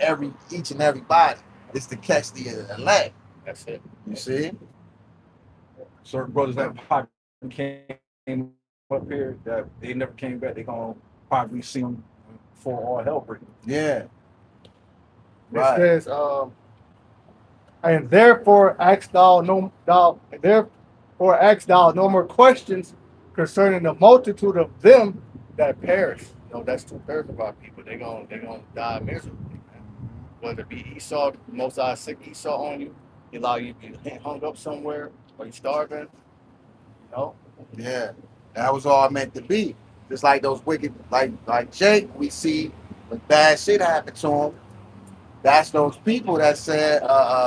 each and everybody. It's to catch the elect. That's it. You see? Certain brothers that probably came up here that they never came back, they gonna probably see them for all hell breaking. Yeah. It says, and therefore ask thou no more questions concerning the multitude of them that perish. You know, that's 2/3 of our people. They're gonna die miserably. Whether it be Esau, most I sick Esau on you, he allow you to be hung up somewhere, or you starving, you know? Yeah. That was all meant to be. Just like those wicked, like Jake, we see when bad shit happened to him. That's those people that said,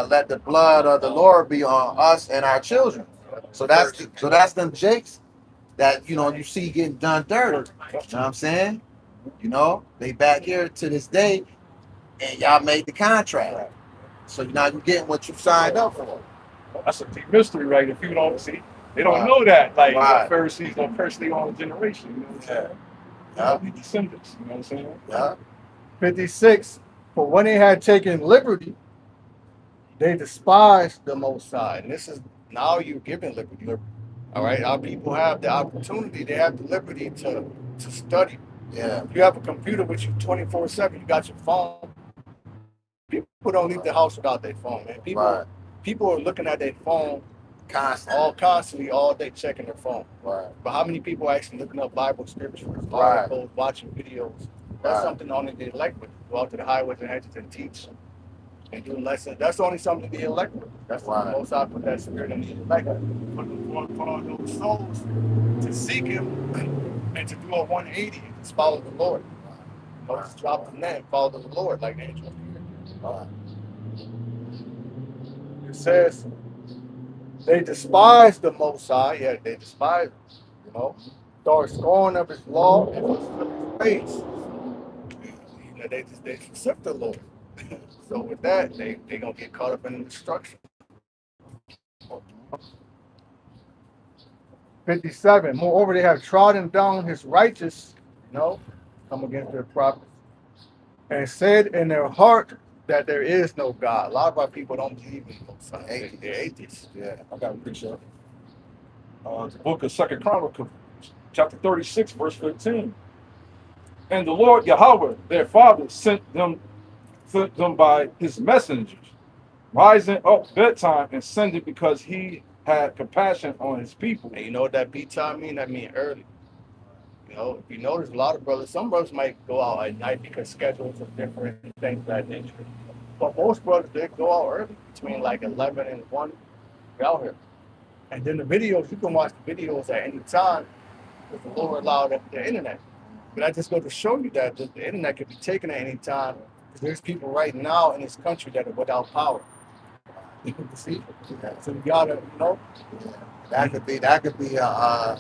let the blood of the Lord be on us and our children. So that's them Jakes that, you know, you see getting done dirty. You know what I'm saying? You know, they back here to this day, and y'all made the contract. So now you're getting what you signed up for. That's a deep mystery, right? If you don't see, they don't know that. Like the Pharisees don't curse their own generation. You know what I'm saying? Yeah. The descendants. You know what I'm saying? Yeah. 56. For when they had taken liberty, they despised the Most High. And this is now you're giving liberty. All right, our people have the opportunity. They have the liberty to study. Yeah. You have a computer with you 24/7. You got your phone. People don't leave the house without their phone, man. People are looking at their phone constantly, all day, checking their phone. Right. But how many people are actually looking up Bible scriptures, Right. articles, watching videos? That's something only the elect would go out to the highways and hedges and teach and do lessons. That's only something the elect would. That's why the Most High put that spirit in the elect. For all those souls to seek Him and to do a 180 and just follow the Lord. Don't just drop the net and follow the Lord like angels. It says they despise the Most High. Yeah, they despise Him. You know, start scorn of His law and of His ways. You know, they forsake the Lord. So with that, they gonna get caught up in the destruction. 57. Moreover, they have trodden down His righteous, you know, come against their prophets, and said in their heart that there is no God. A lot of our people don't believe in Most High. They're atheists. Yeah, I got a picture. The book of 2 Chronicles, chapter 36, verse 15. And the Lord Yahweh, their father, sent them by his messengers, rising up bedtime and sending because he had compassion on his people. And you know what that B time mean? That mean early. You know, if you notice, a lot of brothers, some brothers might go out at night because schedules are different and things of that nature. But most brothers, they go out early, between like 11 and 1, they're out here. And then the videos, you can watch the videos at any time because the Lord allowed the internet. But I just go to show you that the internet can be taken at any time because there's people right now in this country that are without power. You see? So you gotta, you know. That could be a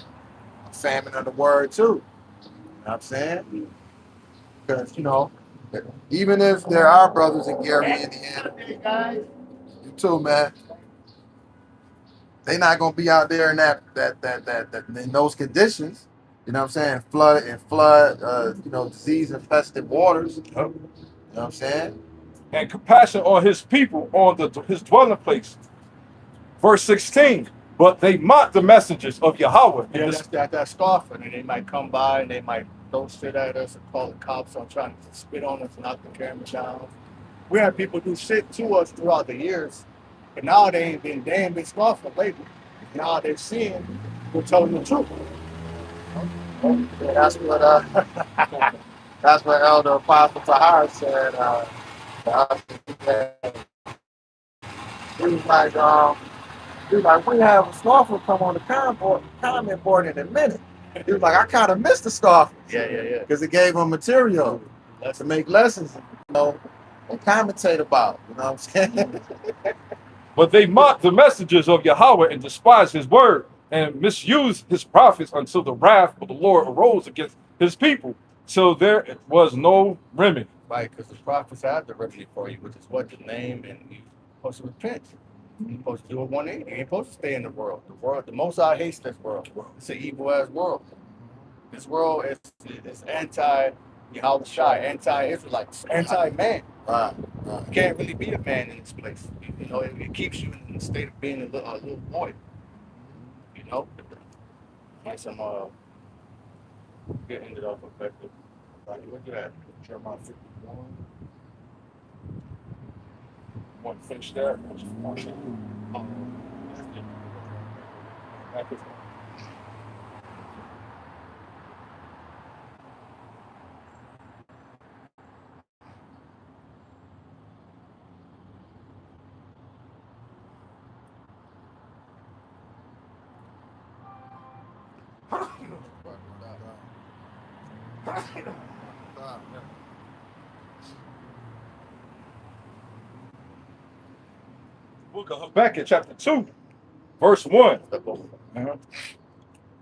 famine of the word too. You know what I'm saying? Because, you know, even if there are brothers in Gary, Indiana, you too, man. They not gonna be out there in that in those conditions. You know what I'm saying? Flood, you know, disease infested waters. You know what I'm saying? And compassion on his people, on his dwelling place. Verse 16. But they mocked the messengers of Yahweh. Yeah, that's scoffing, and they might come by and they might throw shit at us and call the cops on trying to spit on us, knock the camera down. We had people do shit to us throughout the years, but now they ain't been scoffing lately. Now they're seeing we're telling the truth. Yeah, that's what Elder Apostle Tahar said. He was like, we have a scoffer come on the comment board in a minute. He was like, I kind of missed the scoffer. Yeah. Because it gave him material to make lessons, you know, and commentate about. You know what I'm saying? But they mocked the messengers of Yahweh and despised his word and misused his prophets until the wrath of the Lord arose against his people. So there was no remedy. Right, because the prophets have the remedy for you, which is what? The name, and you're supposed to repent. You're supposed to do it 180. You ain't supposed to stay in the world. The Most High hates this world. It's an evil ass world. This world is anti Yahweh Shai, anti-Israelites, anti-man. Right. You can't really be a man in this place. You know, it keeps you in the state of being a little boy. You know? And some get ended up effective. Look at that. Jeremiah 51. Want to finish that? Book of Habakkuk, chapter 2, verse 1.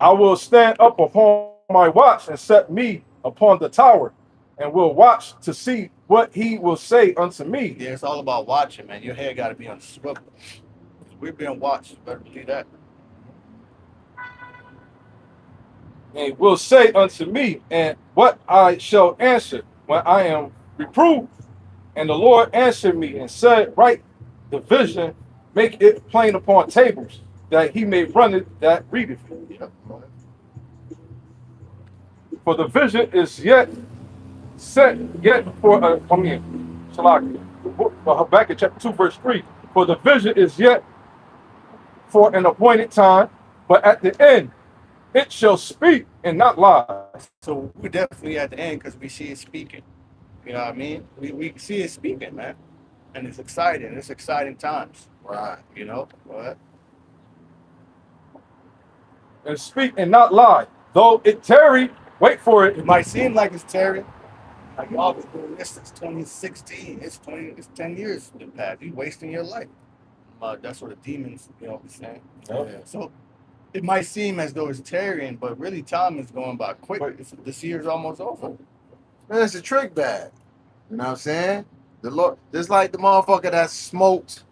I will stand up upon my watch and set me upon the tower, and will watch to see what he will say unto me. Yeah, it's all about watching, man. Your head got to be on the swivel. We're being watched. You better believe that. And he will say unto me, and what I shall answer when I am reproved. And the Lord answered me and said, write the vision, make it plain upon tables, that he may run it that readeth it. For the vision is yet set, yet for Habakkuk chapter 2, verse 3. For the vision is yet for an appointed time, but at the end it shall speak and not lie. So we're definitely at the end because we see it speaking. You know what I mean? We see it speaking, man. And it's exciting. It's exciting times. Right. You know? What? And speak and not lie. Though it tarry, wait for it. It might seem like it's tearing. Like y'all been doing this since 2016. It's 10 years in the past. You wasting your life. That's what the demons, you know, be saying. Yeah. So it might seem as though it's tearing, but really time is going by quick. This year's almost over. Man, it's a trick bag. You know what I'm saying? The Lord, just like the motherfucker that smoked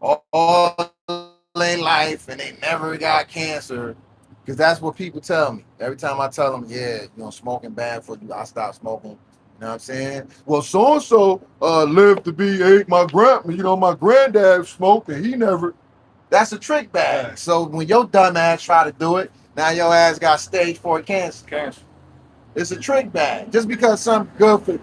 all their life and they never got cancer. Because that's what people tell me. Every time I tell them, yeah, you know, smoking bad for you, I stop smoking. You know what I'm saying? Well, so-and-so lived to be 8. My granddad smoked and he never. That's a trick bag. Yeah. So when your dumb ass try to do it, now your ass got stage 4 cancer. It's a trick bag. Just because something good for,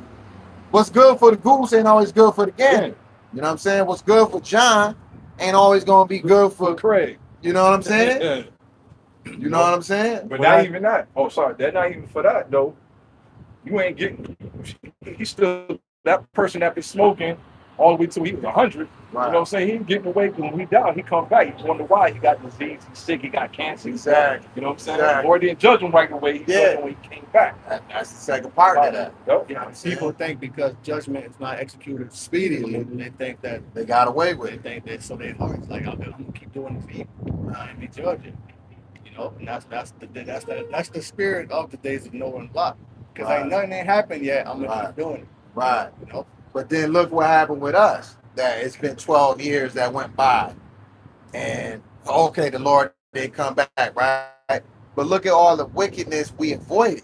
what's good for the goose ain't always good for the gander. You know what I'm saying? What's good for John ain't always going to be good for Craig. You know what I'm saying? Yeah. You know what I'm saying? But not even that. Oh, sorry. They're not even for that though. You ain't getting. He's still that person that been smoking all the way till he was 100. Right. You know what I'm saying? He ain't getting away because when he died, he come back. He wonder why he got disease, he's sick, he got cancer. Exactly. You know what I'm saying? Exactly. Or they didn't judge him right away. He judged him when he came back. That's the second part of that. Yep. You know what I'm saying? People think because judgment is not executed speedily, they think that They got away with they it. think that so their heart's like I'm gonna keep doing this evil. I ain't be judging. You know, and that's the spirit of the days of Noah and Lot. Because Right. ain't nothing ain't happened yet. I'm gonna Right. keep doing it. Right. You know. But then look what happened with us. That it's been 12 years that went by. And okay, the Lord did come back, right? But look at all the wickedness we avoided.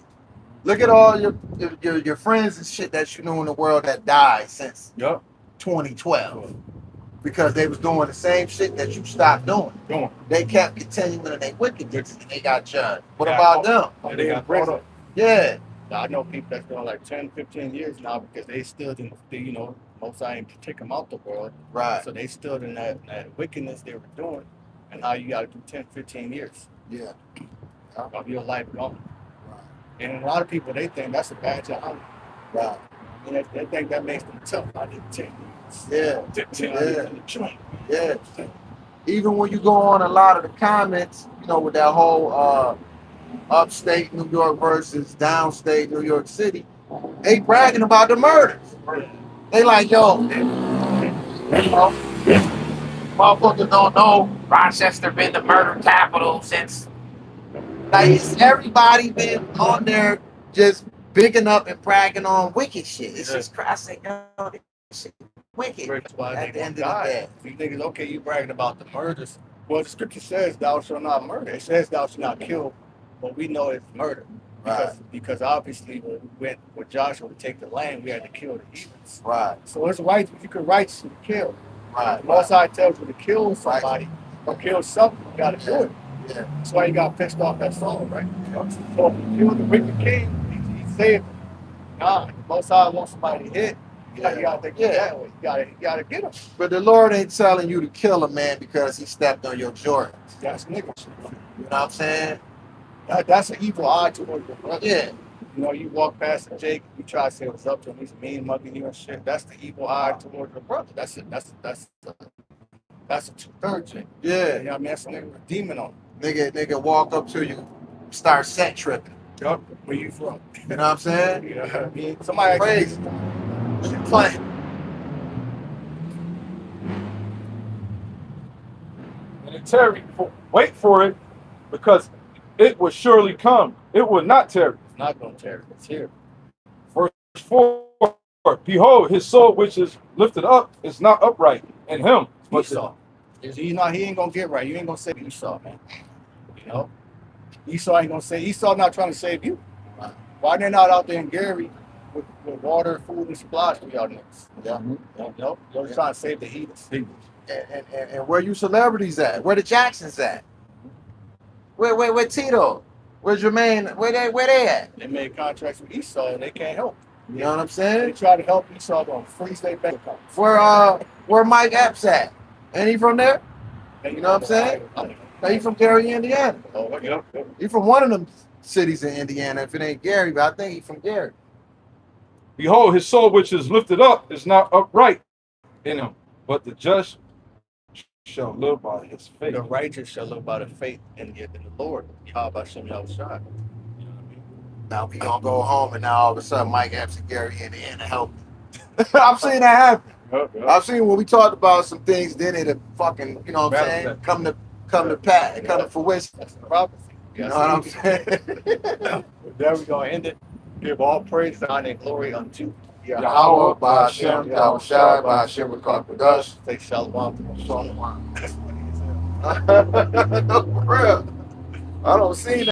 Look at all your friends and shit that you knew in the world that died since Yep. 2012. Because they was doing the same shit that you stopped doing. They kept continuing in their wickedness and they got judged. What about them? And they got brought up. Yeah. I know people that's doing like 10, 15 years now because they still didn't, you know, most I ain't take them out the world. Right. So they still in that wickedness they were doing. And now you got to do 10, 15 years Yeah. of your life gone. Right. And a lot of people, they think that's a badge of honor. Right. And they think that makes them tough. I did 10 years. Yeah. 10 Yeah. years in the joint. Yeah. Even when you go on a lot of the comments, you know, with that whole upstate New York versus downstate New York City, they bragging about the murders. They like, yo, you know, motherfuckers don't know Rochester been the murder capital since. Like, it's everybody been on there just bigging up and bragging on wicked shit. It's just crazy. Yo, this shit wicked. That's why At they the end gonna of the die. day. You niggas, okay, you bragging about the murders. Well, the scripture says thou shalt not murder. It says thou shalt not kill, but we know it's murder. Because obviously when we went with Joshua to take the land, we had to kill the heathens. Right. So it's right, you can righteously kill. Right. Most High tells you to kill somebody or kill something, you gotta do it. Yeah. That's why you got pissed off that song, right? So if you kill the wicked king, he saved him. Nah, Most High wants somebody to hit. You gotta think that way. You gotta get him. But the Lord ain't telling you to kill a man because he stepped on your Jordans. That's nigga shit. You know what I'm saying? That's an evil eye towards your brother. Yeah. You know, you walk past a Jake, you try to say what's up to him, he's mean mugging you and shit. That's the evil eye towards your brother. That's a 2/3 Jake. Yeah. You know what I mean? That's a nigga with a demon on him. Nigga walk up to you, start set tripping. Yup. Where you from? You know what I'm saying? You know what I mean? Somebody Crazy. Shit playing. And then Terry, wait for it because it will surely come. It will not tarry. It's not gonna tear. It's here. Verse 4. Behold, his soul which is lifted up is not upright in him. Esau. He ain't gonna get right. You ain't gonna save Esau, man. You know? Esau ain't gonna say Esau not trying to save you. Why they're not out there in Gary with water, food, and supplies for y'all niggas? Yeah. You know? They're just trying to save the heathens. And where you celebrities at? Where the Jacksons at? Where Tito? Where Jermaine? Where they at? They made contracts with Esau and they can't help. You know what I'm They saying? try to help Esau, gonna freeze their bank account. Where Mike Epps at? Ain't he from there? You know what I'm saying? Now he from Gary, Indiana. Oh, yeah. He from one of them cities in Indiana. If it ain't Gary, but I think he from Gary. Behold, his soul which is lifted up is not upright in him, but the just shall live by his faith. The righteous shall live by the faith in the Lord. Yahweh Hashem Yahushua. Now we gonna go home and now all of a sudden Mike Epps and Gary Indiana help. I've seen that happen. I've seen when we talked about some things, then it fucking, you know what I'm saying, come to fruition. That's the prophecy. You know what I'm saying? There we go. End it. Give all praise, honor, and glory unto Yahweh, Ba'Hashem, Yahushua, Ba'Hashem, Rekar Say shalom. Shalom. No, for real. I don't see that.